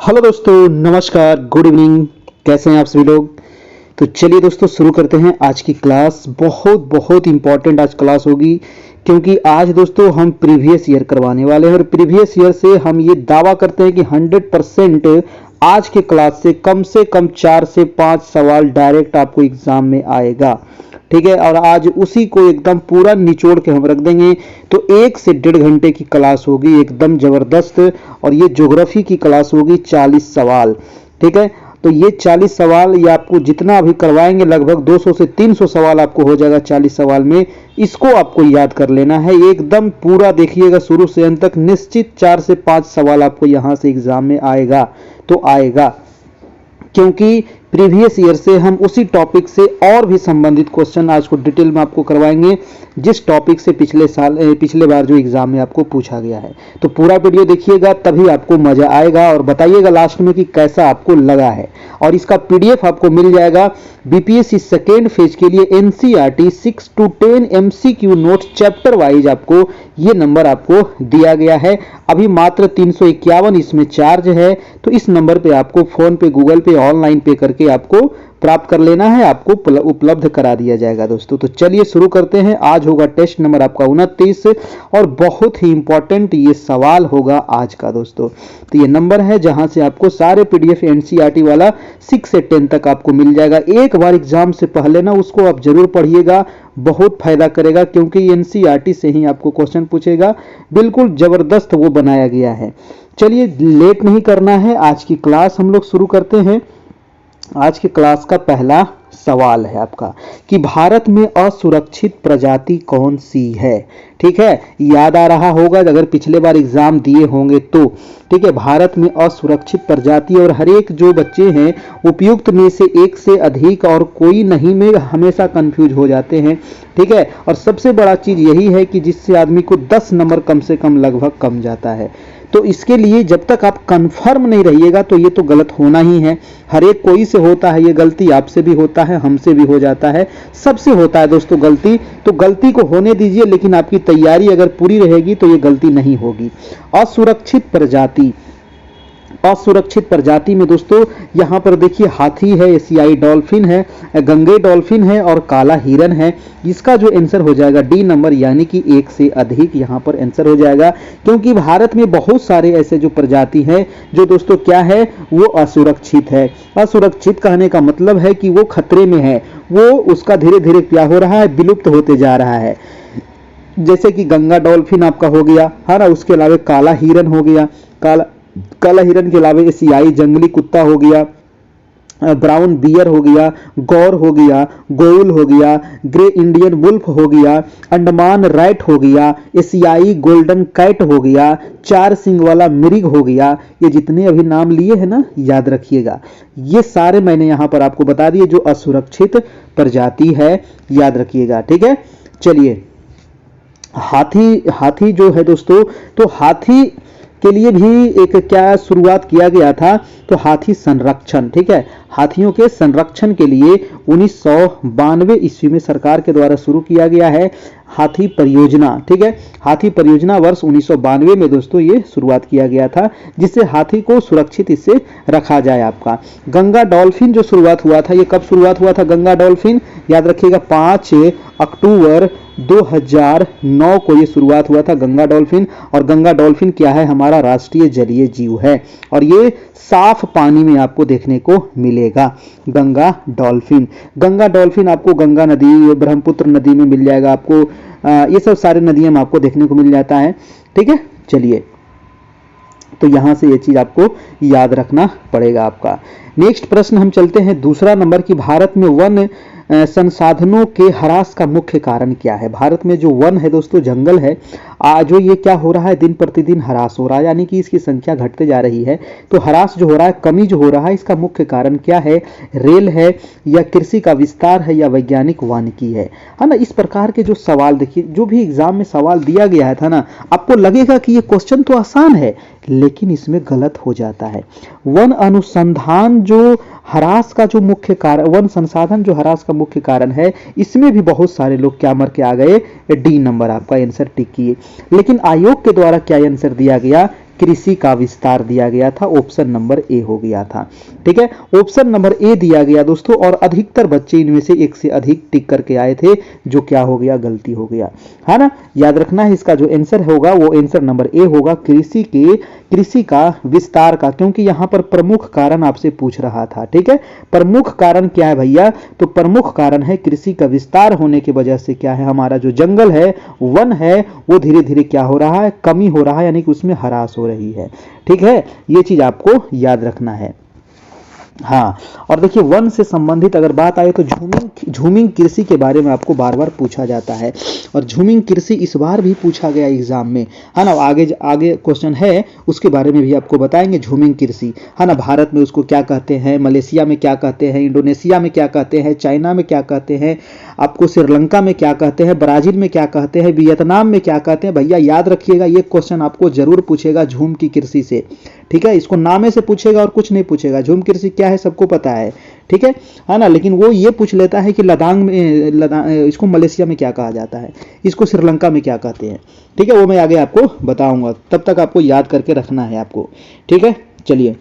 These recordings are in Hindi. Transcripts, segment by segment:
हेलो दोस्तों, नमस्कार, गुड इवनिंग। कैसे हैं आप सभी लोग। तो चलिए दोस्तों शुरू करते हैं आज की क्लास। बहुत बहुत इंपॉर्टेंट आज क्लास होगी, क्योंकि आज दोस्तों हम प्रीवियस ईयर करवाने वाले हैं और प्रीवियस ईयर से हम ये दावा करते हैं कि 100% आज के क्लास से कम 4 से 5 सवाल डायरेक्ट आपको एग्जाम में आएगा। ठीक है, और आज उसी को एकदम पूरा निचोड़ के हम रख देंगे। तो 1 से 1.5 घंटे की क्लास होगी, एकदम जबरदस्त। और ये ज्योग्राफी की क्लास होगी, 40 सवाल। ठीक है, तो ये 40 सवाल ये आपको जितना अभी करवाएंगे लगभग 200 से 300 सवाल आपको हो जाएगा 40 सवाल में। इसको आपको याद कर लेना है, एकदम पूरा देखिएगा शुरू से अंत तक। निश्चित 4 से 5 सवाल आपको यहां से एग्जाम में आएगा तो आएगा, क्योंकि प्रीवियस ईयर से हम उसी टॉपिक से और भी संबंधित क्वेश्चन आज को डिटेल में आपको करवाएंगे, जिस टॉपिक से पिछले बार जो एग्जाम में आपको पूछा गया है। तो पूरा वीडियो देखिएगा, तभी आपको मजा आएगा और बताइएगा लास्ट में कि कैसा आपको लगा है। और इसका पीडीएफ आपको मिल जाएगा बीपीएससी सेकेंड फेज के लिए। NCERT 6 to 10 MCQ note chapter wise आपको ये नंबर आपको दिया गया है। अभी मात्र 351 इसमें चार्ज है, तो इस नंबर पे आपको फोन पे, गूगल पे, ऑनलाइन पे करके आपको प्राप्त कर लेना है, आपको उपलब्ध करा दिया जाएगा दोस्तों। तो चलिए शुरू करते हैं। आज होगा टेस्ट नंबर आपका 29 और बहुत ही इंपॉर्टेंट ये सवाल होगा आज का दोस्तों। तो ये नंबर है जहां से आपको सारे पीडीएफ एनसीईआरटी वाला 6 से 10 तक आपको मिल जाएगा। एक बार एग्जाम से पहले ना उसको आप जरूर पढ़िएगा, बहुत फायदा करेगा, क्योंकि एनसीईआरटी से ही आपको क्वेश्चन पूछेगा। बिल्कुल जबरदस्त वो बनाया गया है। चलिए लेट नहीं करना है, आज की क्लास हम लोग शुरू करते हैं। आज के क्लास का पहला सवाल है आपका कि भारत में असुरक्षित प्रजाति कौन सी है। ठीक है, याद आ रहा होगा अगर पिछले बार एग्जाम दिए होंगे तो। ठीक है, भारत में असुरक्षित प्रजाति, और हर एक जो बच्चे हैं उपयुक्त में से एक से अधिक और कोई नहीं में हमेशा कंफ्यूज हो जाते हैं। ठीक है, और सबसे बड़ा चीज यही है कि जिससे आदमी को 10 नंबर कम से कम लगभग कम जाता है। तो इसके लिए जब तक आप कंफर्म नहीं रहिएगा तो ये तो गलत होना ही है। हर एक कोई से होता है ये गलती, आपसे भी होता है, हमसे भी हो जाता है, सबसे होता है दोस्तों गलती। तो गलती को होने दीजिए, लेकिन आपकी तैयारी अगर पूरी रहेगी तो ये गलती नहीं होगी। असुरक्षित प्रजाति, असुरक्षित प्रजाति में दोस्तों यहां पर देखिए हाथी है, एशियाई डॉल्फिन है, गंगे डॉल्फिन है और काला हिरन है। इसका जो आंसर हो जाएगा डी नंबर, यानी कि 1 से अधिक यहां पर आंसर हो जाएगा। क्योंकि भारत में बहुत सारे ऐसे जो प्रजाति हैं जो दोस्तों क्या है, वो असुरक्षित है। असुरक्षित कहने का मतलब है कि वो खतरे में है, वो उसका धीरे धीरे क्या हो रहा है, विलुप्त होते जा रहा है। जैसे कि गंगा डॉल्फिन आपका हो गया है ना, उसके अलावा काला हिरन हो गया, काला हिरन के अलावा एशियाई जंगली कुत्ता हो गया, ब्राउन बियर हो गया, गौर हो गया, गोउल हो गया, ग्रे इंडियन वुल्फ हो गया, अंडमान रैट हो गया, एशियाई गोल्डन कैट हो गया, 4 सिंग वाला मिरिग हो गया। ये जितने अभी नाम लिए हैं ना, याद रखिएगा, ये सारे मैंने यहां पर आपको बता दिए जो असुरक्षित प्रजाति है, याद रखिएगा। ठीक है, चलिए हाथी जो है दोस्तों, तो हाथी के लिए भी एक क्या शुरुआत किया गया था, तो हाथी संरक्षण। ठीक है, हाथियों के संरक्षण के लिए 1992 ईस्वी में सरकार के द्वारा शुरू किया गया है हाथी परियोजना। ठीक है, हाथी परियोजना वर्ष 1992 में दोस्तों ये शुरुआत किया गया था, जिससे हाथी को सुरक्षित इससे रखा जाए। आपका गंगा डॉल्फिन जो शुरुआत हुआ था, ये कब शुरुआत हुआ था गंगा डॉल्फिन, याद रखिएगा 5 अक्टूबर 2009 को ये शुरुआत हुआ था गंगा डॉल्फिन। और गंगा डॉल्फिन क्या है, हमारा राष्ट्रीय जलीय जीव है और ये साफ पानी में आपको देखने को मिलेगा। गंगा डॉल्फिन आपको गंगा नदी, ब्रह्मपुत्र नदी में मिल जाएगा आपको। ये सब सारे नदियों में आपको देखने को मिल जाता है। ठीक है, चलिए तो यहां से ये चीज आपको याद रखना पड़ेगा आपका। नेक्स्ट प्रश्न हम चलते हैं दूसरा नंबर की, भारत में वन संसाधनों के ह्रास का मुख्य कारण क्या है। भारत में जो वन है दोस्तों, जंगल है, जो ये क्या हो रहा है, दिन प्रतिदिन ह्रास हो रहा है, यानी कि इसकी संख्या घटते जा रही है। तो ह्रास जो हो रहा है, कमी जो हो रहा है, इसका मुख्य कारण क्या है, रेल है या कृषि का विस्तार है या वैज्ञानिक वानिकी है ना। इस प्रकार के जो सवाल देखिए, जो भी एग्जाम में सवाल दिया गया था ना, आपको लगेगा कि ये क्वेश्चन तो आसान है, लेकिन इसमें गलत हो जाता है। वन अनुसंधान जो ह्रास का जो मुख्य कारण, वन संसाधन जो ह्रास का मुख्य कारण है, इसमें भी बहुत सारे लोग क्या मर के आ गए, डी नंबर आपका आंसर टिक किए। लेकिन आयोग के द्वारा क्या आंसर दिया गया, कृषि का विस्तार दिया गया था, ऑप्शन नंबर ए हो गया था। ठीक है, ऑप्शन नंबर ए दिया गया दोस्तों, और अधिकतर बच्चे इनमें से एक से अधिक टिक करके आए थे, जो क्या हो गया, गलती हो गया, है ना। याद रखना है, इसका जो आंसर होगा वो आंसर नंबर ए होगा, कृषि का विस्तार का, क्योंकि यहां पर प्रमुख कारण आपसे पूछ रहा था। ठीक है, प्रमुख कारण क्या है भैया, तो प्रमुख कारण है कृषि का विस्तार होने की वजह से क्या है, हमारा जो जंगल है, वन है, वो धीरे धीरे क्या हो रहा है, कमी हो रहा है, यानी कि उसमें ह्रास हो रही है। ठीक है, ये चीज आपको याद रखना है। हाँ, और देखिए वन से संबंधित अगर बात आए तो झूमिंग कृषि के बारे में आपको बार बार पूछा जाता है, और झूमिंग कृषि इस बार भी पूछा गया एग्जाम में, है ना। आगे क्वेश्चन है, उसके बारे में भी आपको बताएंगे झूमिंग कृषि, है ना। भारत में उसको क्या कहते हैं, मलेशिया में क्या कहते हैं, इंडोनेशिया में क्या कहते हैं, चाइना में क्या कहते हैं, आपको श्रीलंका में क्या कहते हैं, ब्राजील में क्या कहते हैं, वियतनाम में क्या कहते हैं। भैया याद रखिएगा, ये क्वेश्चन आपको जरूर पूछेगा झूम की कृषि से। ठीक है, इसको नामे से पूछेगा और कुछ नहीं पूछेगा। झूम कृषि क्या है सबको पता है, ठीक है ना, लेकिन वो ये पूछ लेता है कि इसको मलेशिया में क्या कहा जाता है, इसको श्रीलंका में क्या कहते हैं। ठीक है, वो मैं आगे आपको बताऊंगा, तब तक आपको याद करके रखना है आपको। ठीक है, चलिए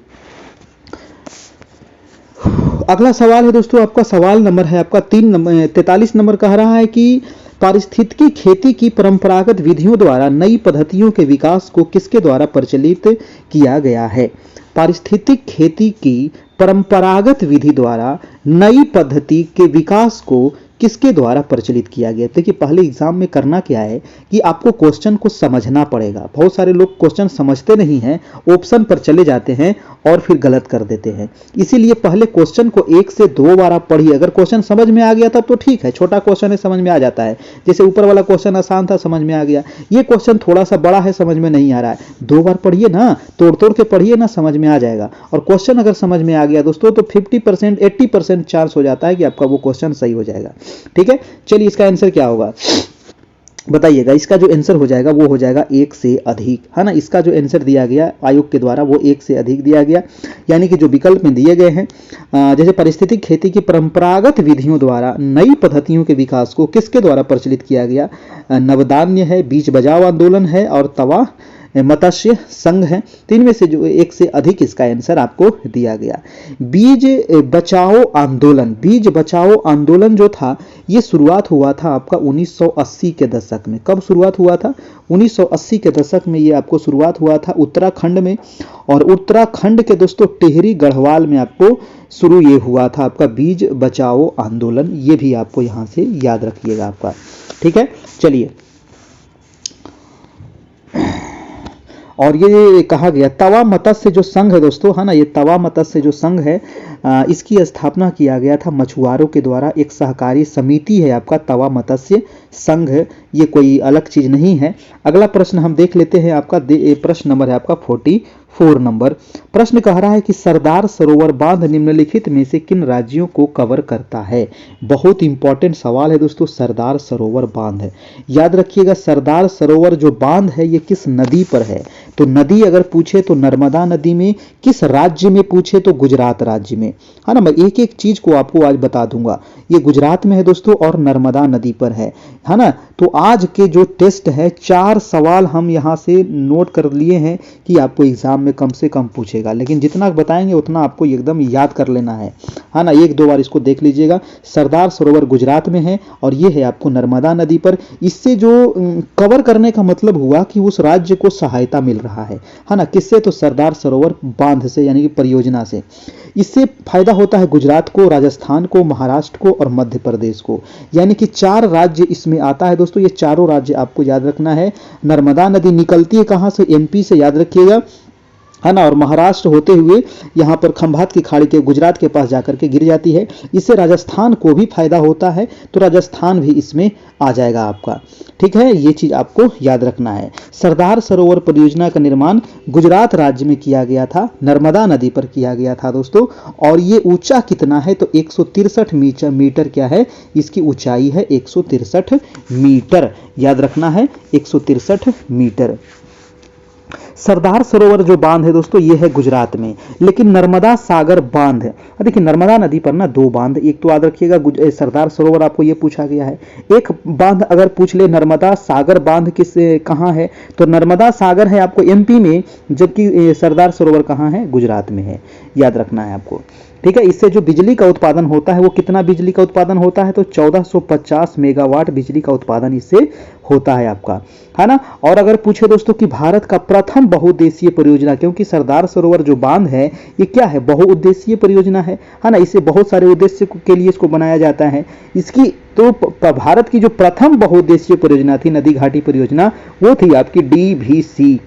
अगला सवाल है दोस्तों, आपका सवाल नंबर है आपका 43 नंबर, कह रहा है कि पारिस्थितिकी खेती की परंपरागत विधियों द्वारा नई पद्धतियों के विकास को किसके द्वारा प्रचलित किया गया है। पारिस्थितिक खेती की परंपरागत विधि द्वारा नई पद्धति के विकास को किसके द्वारा प्रचलित किया गया। देखिए पहले एग्जाम में करना क्या है कि आपको क्वेश्चन को समझना पड़ेगा। बहुत सारे लोग क्वेश्चन समझते नहीं हैं, ऑप्शन पर चले जाते हैं और फिर गलत कर देते हैं। इसीलिए पहले क्वेश्चन को 1 से 2 बार आप पढ़िए। अगर क्वेश्चन समझ में आ गया तब तो ठीक है, छोटा क्वेश्चन है समझ में आ जाता है। जैसे ऊपर वाला क्वेश्चन आसान था, समझ में आ गया। ये क्वेश्चन थोड़ा सा बड़ा है, समझ में नहीं आ रहा है, 2 बार पढ़िए ना, तोड़ तोड़ के पढ़िए ना, समझ में आ जाएगा। और क्वेश्चन अगर समझ में आ गया दोस्तों तो 50% 80% चांस हो जाता है कि आपका वो क्वेश्चन सही हो जाएगा। ठीक है, चलिए इसका आंसर क्या होगा बताइएगा। इसका जो आंसर हो जाएगा वो हो जाएगा 1 से अधिक, है ना। इसका जो आंसर दिया गया आयोग के द्वारा वो 1 से अधिक दिया गया, यानी कि जो विकल्प में दिए गए हैं, जैसे पारिस्थितिक खेती की परंपरागत विधियों द्वारा नई पद्धतियों के विकास को किसके द्वारा प्रचलित किया गया। नवधान्य है, बीज बचाओ आंदोलन है और तवा मत्स्य संघ है। तो इनमें से जो 1 से अधिक इसका आंसर आपको दिया गया। बीज बचाओ आंदोलन जो था ये शुरुआत हुआ था आपका 1980 के दशक में। कब शुरुआत हुआ था? 1980 के दशक में ये आपको शुरुआत हुआ था उत्तराखंड में, और उत्तराखंड के दोस्तों टिहरी गढ़वाल में आपको शुरू ये हुआ था आपका बीज बचाओ आंदोलन। ये भी आपको यहां से याद रखिएगा आपका। ठीक है, चलिए और ये कहा गया तवा मत्स्य जो संघ है दोस्तों, है ना, ये तवा मत्स्य जो संघ है इसकी स्थापना किया गया था मछुआरों के द्वारा। एक सहकारी समिति है आपका तवा मत्स्य संघ, ये कोई अलग चीज नहीं है। अगला प्रश्न हम देख लेते हैं आपका, प्रश्न नंबर है आपका 44 नंबर। प्रश्न कह रहा है कि सरदार सरोवर बांध निम्नलिखित में से किन राज्यों को कवर करता है। बहुत इंपॉर्टेंट सवाल है दोस्तों, सरदार सरोवर बांध है। याद रखिएगा सरदार सरोवर जो बांध है ये किस नदी पर है। तो नदी अगर पूछे तो नर्मदा नदी में, किस राज्य में पूछे तो गुजरात राज्य में, है ना। मैं एक एक चीज को आपको आज बता दूंगा। ये गुजरात में है दोस्तों और नर्मदा नदी पर है ना। तो आज के जो टेस्ट है 4 सवाल हम यहां से नोट कर लिए हैं कि आपको एग्जाम में कम से कम पूछेगा, लेकिन जितना बताएंगे उतना आपको एकदम याद कर लेना है ना। 1-2 बार इसको देख लीजिएगा। सरदार सरोवर गुजरात में है और ये है आपको नर्मदा नदी पर। इससे जो कवर करने का मतलब हुआ कि उस राज्य को सहायता मिल रहा है ना। किससे? तो सरदार सरोवर बांध से, यानी कि परियोजना से। इससे फायदा होता है गुजरात को, राजस्थान को, महाराष्ट्र को और मध्य प्रदेश को, यानी कि 4 राज्य इसमें आता है दोस्तों। ये चारों राज्य आपको याद रखना है। नर्मदा नदी निकलती है कहां से? एमपी से, याद रखिएगा, है ना, और महाराष्ट्र होते हुए यहाँ पर खंभात की खाड़ी के गुजरात के पास जाकर के गिर जाती है। इससे राजस्थान को भी फायदा होता है, तो राजस्थान भी इसमें आ जाएगा आपका। ठीक है, ये चीज आपको याद रखना है। सरदार सरोवर परियोजना का निर्माण गुजरात राज्य में किया गया था, नर्मदा नदी पर किया गया था दोस्तों। और ये ऊंचा कितना है? तो 163 मीटर क्या है इसकी ऊंचाई है, 163 मीटर। याद रखना है 163 मीटर। सरदार सरोवर जो बांध है दोस्तों ये है गुजरात में, लेकिन नर्मदा सागर बांध है, देखिए नर्मदा नदी पर ना दो बांध, एक तो याद रखिएगा सरदार सरोवर आपको ये पूछा गया है, एक बांध अगर पूछ ले नर्मदा सागर बांध किस कहाँ है, तो नर्मदा सागर है आपको एमपी में, जबकि सरदार सरोवर कहाँ है, गुजरात में है, याद रखना है आपको। ठीक है, इससे जो बिजली का उत्पादन होता है वो कितना बिजली का उत्पादन होता है, तो 1450 मेगावाट बिजली का उत्पादन इससे होता है आपका, है ना। और अगर पूछे दोस्तों कि भारत का प्रथम बहुउद्देशीय परियोजना, क्योंकि सरदार सरोवर जो बांध है ये क्या है, बहुउद्देशीय परियोजना है ना, इससे बहुत सारे उद्देश्य के लिए इसको बनाया जाता है। इसकी तो भारत की जो प्रथम बहुउद्देशीय परियोजना थी नदी घाटी परियोजना, वो थी आपकी DVC,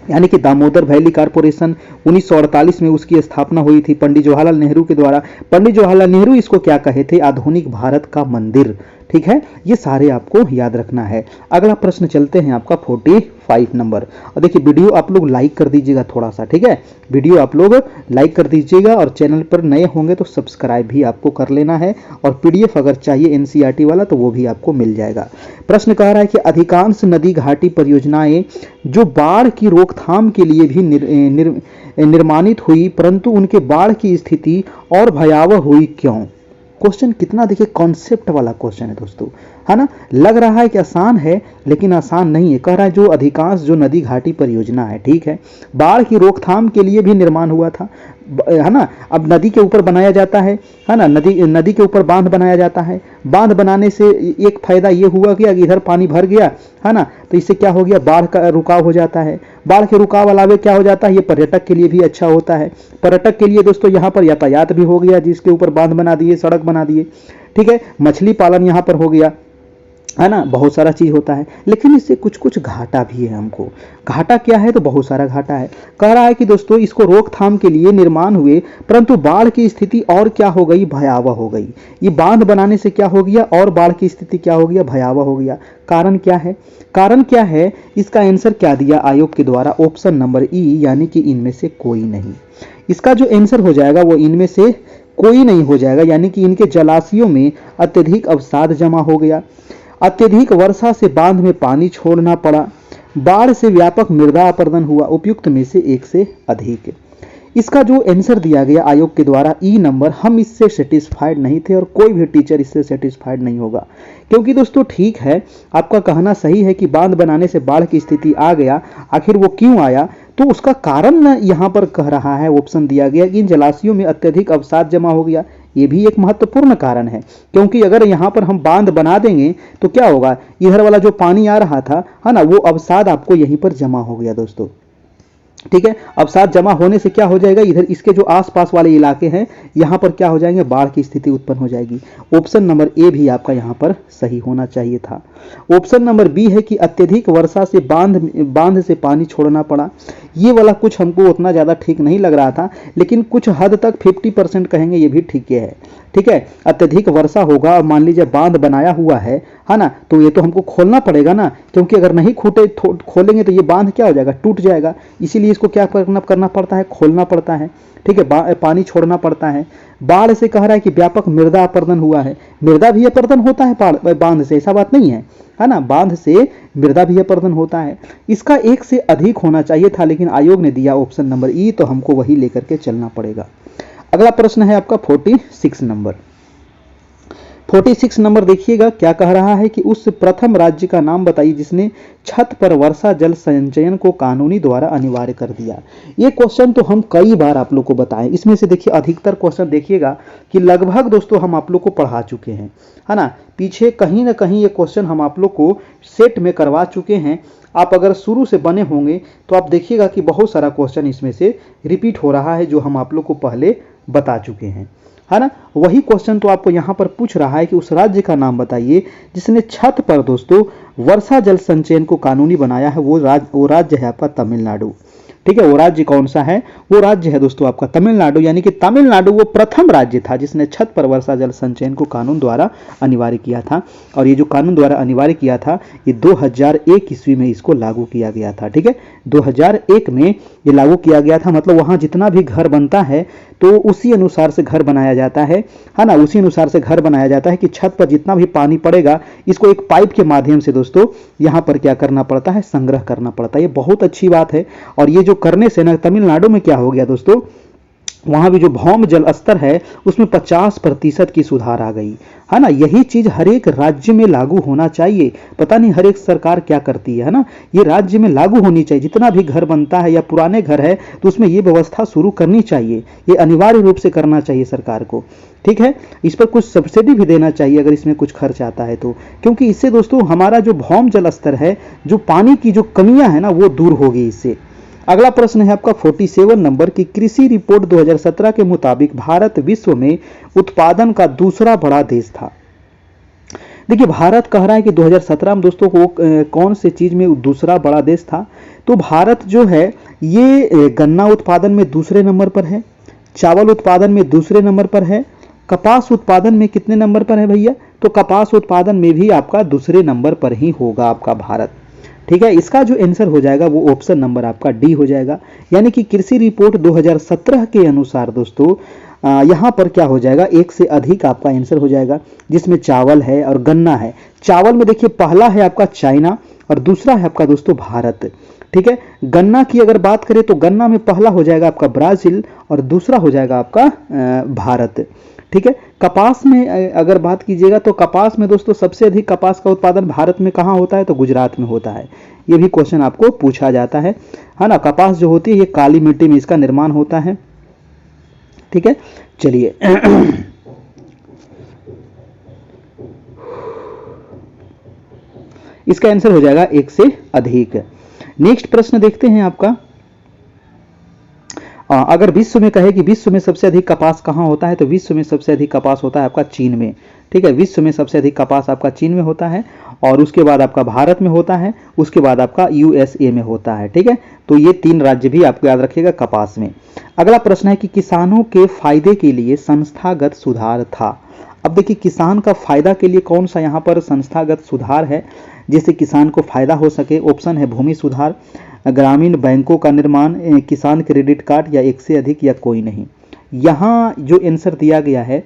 यानी कि दामोदर वैली कारपोरेशन। 1948 में उसकी स्थापना हुई थी पंडित जवाहरलाल नेहरू के द्वारा। पंडित जवाहरलाल नेहरू इसको क्या कहे थे, आधुनिक भारत का मंदिर। ठीक है, ये सारे आपको याद रखना है। अगला प्रश्न चलते हैं आपका 45 नंबर। और देखिए वीडियो आप लोग लाइक कर दीजिएगा थोड़ा सा, ठीक है, वीडियो आप लोग लाइक कर दीजिएगा, और चैनल पर नए होंगे तो सब्सक्राइब भी आपको कर लेना है, और PDF अगर चाहिए NCERT वाला तो वो भी आपको मिल जाएगा। प्रश्न कह रहा है कि अधिकांश नदी घाटी परियोजनाएं जो बाढ़ की रोकथाम के लिए भी निर्माणित हुई, परंतु उनके बाढ़ की स्थिति और भयावह हुई क्यों। क्वेश्चन कितना देखिए कॉन्सेप्ट वाला क्वेश्चन है दोस्तों, है ना। लग रहा है कि आसान है, लेकिन आसान नहीं है। कह रहा है जो अधिकांश जो नदी घाटी परियोजना है, ठीक है, बाढ़ की रोकथाम के लिए भी निर्माण हुआ था, है ना। अब नदी के ऊपर बनाया जाता है ना, नदी के ऊपर बांध बनाया जाता है। बांध बनाने से एक फायदा ये हुआ कि इधर पानी भर गया, है ना, तो इससे क्या हो गया, बाढ़ का रुकाव हो जाता है। बाढ़ के रुकाव अलावे क्या हो जाता है, ये पर्यटक के लिए भी अच्छा होता है। पर्यटक के लिए दोस्तों यहाँ पर यातायात भी हो गया, जिसके ऊपर बांध बना दिए, सड़क बना दिए, ठीक है। मछली पालन यहाँ पर हो गया, है ना, बहुत सारा चीज होता है। लेकिन इससे कुछ कुछ घाटा भी है हमको। घाटा क्या है, तो बहुत सारा घाटा है। कह रहा है कि दोस्तों इसको रोकथाम के लिए निर्माण हुए, परंतु बाढ़ की स्थिति और क्या हो गई, भयावह हो गई। ये बांध बनाने से क्या हो गया, और बाढ़ की स्थिति क्या हो गया, भयावह हो गया। कारण क्या है, कारण क्या है, इसका आंसर क्या दिया आयोग के द्वारा, ऑप्शन नंबर E, यानी कि इनमें से कोई नहीं। इसका जो आंसर हो जाएगा वो इनमें से कोई नहीं हो जाएगा, यानी कि इनके जलाशयों में अत्यधिक अवसाद जमा हो गया, अत्यधिक वर्षा से बांध में पानी छोड़ना पड़ा, बाढ़ से व्यापक मृदा अपरदन हुआ, उपयुक्त में से एक से अधिक। इसका जो आंसर दिया गया आयोग के द्वारा E नंबर, हम इससे सेटिस्फाइड नहीं थे, और कोई भी टीचर इससे सेटिस्फाइड नहीं होगा। क्योंकि दोस्तों ठीक है, आपका कहना सही है कि बांध बनाने से बाढ़ की स्थिति आ गया, आखिर वो क्यों आया, तो उसका कारण यहाँ पर कह रहा है, ऑप्शन दिया गया कि इन जलाशयों में अत्यधिक अवसाद जमा हो गया। ये भी एक महत्वपूर्ण कारण है, क्योंकि अगर यहाँ पर हम बांध बना देंगे तो क्या होगा, इधर वाला जो पानी आ रहा था, है ना, वो अवसाद आपको यहीं पर जमा हो गया दोस्तों। ठीक है, अवसाद जमा होने से क्या हो जाएगा, इधर इसके जो आसपास वाले इलाके हैं यहाँ पर क्या हो जाएंगे, बाढ़ की स्थिति उत्पन्न हो जाएगी। ऑप्शन नंबर ए भी आपका यहाँ पर सही होना चाहिए था। ऑप्शन नंबर बी है कि अत्यधिक वर्षा से बांध से पानी छोड़ना पड़ा। ये वाला कुछ हमको उतना ज़्यादा ठीक नहीं लग रहा था, लेकिन कुछ हद तक 50% कहेंगे ये भी ठीक है। ठीक है, अत्यधिक वर्षा होगा, मान लीजिए बांध बनाया हुआ है ना, तो ये तो हमको खोलना पड़ेगा ना, क्योंकि अगर नहीं खोलेंगे तो ये बांध क्या हो जाएगा, टूट जाएगा। इसीलिए इसको क्या करना पड़ता है, खोलना पड़ता है। ठीक है, पानी छोड़ना पड़ता है। बाढ़ से कह रहा है कि व्यापक मृदा अपरदन हुआ है। मृदा भी अपरदन होता है बांध से, ऐसा बात नहीं है ना, बांध से मृदा भी अपरदन होता है। इसका एक से अधिक होना चाहिए था, लेकिन आयोग ने दिया ऑप्शन नंबर ई, तो हमको वही लेकर के चलना पड़ेगा। अगला प्रश्न है आपका 46 नंबर। 46 नंबर देखिएगा, क्या कह रहा है कि उस प्रथम राज्य का नाम बताइए जिसने छत पर वर्षा जल संचयन को कानूनी द्वारा अनिवार्य कर दिया। ये क्वेश्चन तो हम कई बार आप लोग को बताएं। इसमें से देखिए अधिकतर क्वेश्चन देखिएगा कि लगभग दोस्तों हम आप लोग को पढ़ा चुके हैं, है ना। पीछे कहीं ना कहीं ये क्वेश्चन हम आप लोग को सेट में करवा चुके हैं। आप अगर शुरू से बने होंगे तो आप देखिएगा कि बहुत सारा क्वेश्चन इसमें से रिपीट हो रहा है, जो हम आप लोग को पहले बता चुके हैं, है ना। वही क्वेश्चन तो आपको यहाँ पर पूछ रहा है कि उस राज्य का नाम बताइए जिसने छत पर दोस्तों वर्षा जल संचयन को कानूनी बनाया है। वो राज्य है आपका तमिलनाडु। ठीक है, वो राज्य कौन सा है, वो राज्य है दोस्तों आपका तमिलनाडु। यानी कि तमिलनाडु वो प्रथम राज्य था जिसने छत पर वर्षा जल संचयन को कानून द्वारा अनिवार्य किया था। और ये जो कानून द्वारा अनिवार्य किया था, ये 2001 ईस्वी में इसको लागू किया गया था। ठीक है, 2001 में ये लागू किया गया था। मतलब वहाँ जितना भी घर बनता है तो उसी अनुसार से घर बनाया जाता है ना, उसी अनुसार से घर बनाया जाता है कि छत पर जितना भी पानी पड़ेगा इसको एक पाइप के माध्यम से दोस्तों यहाँ पर क्या करना पड़ता है, संग्रह करना पड़ता है। ये बहुत अच्छी बात है। और ये जो करने से ना तमिलनाडु में क्या हो गया दोस्तों, वहां भी जो भौम जल स्तर है उसमें 50% की सुधार आ गई है ना। यही चीज हर एक राज्य में लागू होना चाहिए। पता नहीं हर एक सरकार क्या करती है ना, ये राज्य में लागू होनी चाहिए। जितना भी घर बनता है या पुराने घर है तो उसमें ये व्यवस्था शुरू करनी चाहिए, ये अनिवार्य रूप से करना चाहिए सरकार को। ठीक है, इस पर कुछ सब्सिडी भी देना चाहिए अगर इसमें कुछ खर्च आता है तो, क्योंकि इससे दोस्तों हमारा जो भौम जल स्तर है, जो पानी की जो कमियां है ना, वो दूर होगी इससे। अगला प्रश्न है आपका 47 नंबर की, कृषि रिपोर्ट 2017 के मुताबिक भारत विश्व में उत्पादन का दूसरा बड़ा देश था। देखिए भारत कह रहा है कि 2017 में दोस्तों को कौन से चीज में दूसरा बड़ा देश था। तो भारत जो है ये गन्ना उत्पादन में दूसरे नंबर पर है, चावल उत्पादन में दूसरे नंबर पर है, कपास उत्पादन में कितने नंबर पर है भैया, तो कपास उत्पादन में भी आपका दूसरे नंबर पर ही होगा आपका भारत। ठीक है, इसका जो आंसर हो जाएगा वो ऑप्शन नंबर आपका डी हो जाएगा। यानी कि कृषि रिपोर्ट 2017 के अनुसार दोस्तों यहाँ पर क्या हो जाएगा, एक से अधिक आपका आंसर हो जाएगा, जिसमें चावल है और गन्ना है। चावल में देखिए पहला है आपका चाइना और दूसरा है आपका दोस्तों भारत। ठीक है, गन्ना की अगर बात करें तो गन्ना में पहला हो जाएगा आपका ब्राजील और दूसरा हो जाएगा आपका भारत। ठीक है, कपास में अगर बात कीजिएगा तो कपास में दोस्तों सबसे अधिक कपास का उत्पादन भारत में कहाँ होता है, तो गुजरात में होता है। ये भी क्वेश्चन आपको पूछा जाता है ना। कपास जो होती है ये काली मिट्टी में इसका निर्माण होता है। ठीक है, चलिए इसका आंसर हो जाएगा एक से अधिक। नेक्स्ट प्रश्न देखते हैं आपका, अगर विश्व में कहे कि विश्व में सबसे अधिक कपास कहाँ होता है, तो विश्व में सबसे अधिक कपास होता है आपका चीन में। ठीक है, विश्व में सबसे अधिक कपास आपका चीन में होता है और उसके बाद आपका भारत में होता है, उसके बाद आपका यूएसए में होता है। ठीक है, तो ये 3 राज्य भी आपको याद रखिएगा कपास में। अगला प्रश्न है कि किसानों के फायदे के लिए संस्थागत सुधार था। अब देखिए किसान का फायदा के लिए कौन सा यहाँ पर संस्थागत सुधार है जिससे किसान को फायदा हो सके। ऑप्शन है भूमि सुधार, ग्रामीण बैंकों का निर्माण, किसान क्रेडिट कार्ड या एक से अधिक या कोई नहीं। यहाँ जो आंसर दिया गया है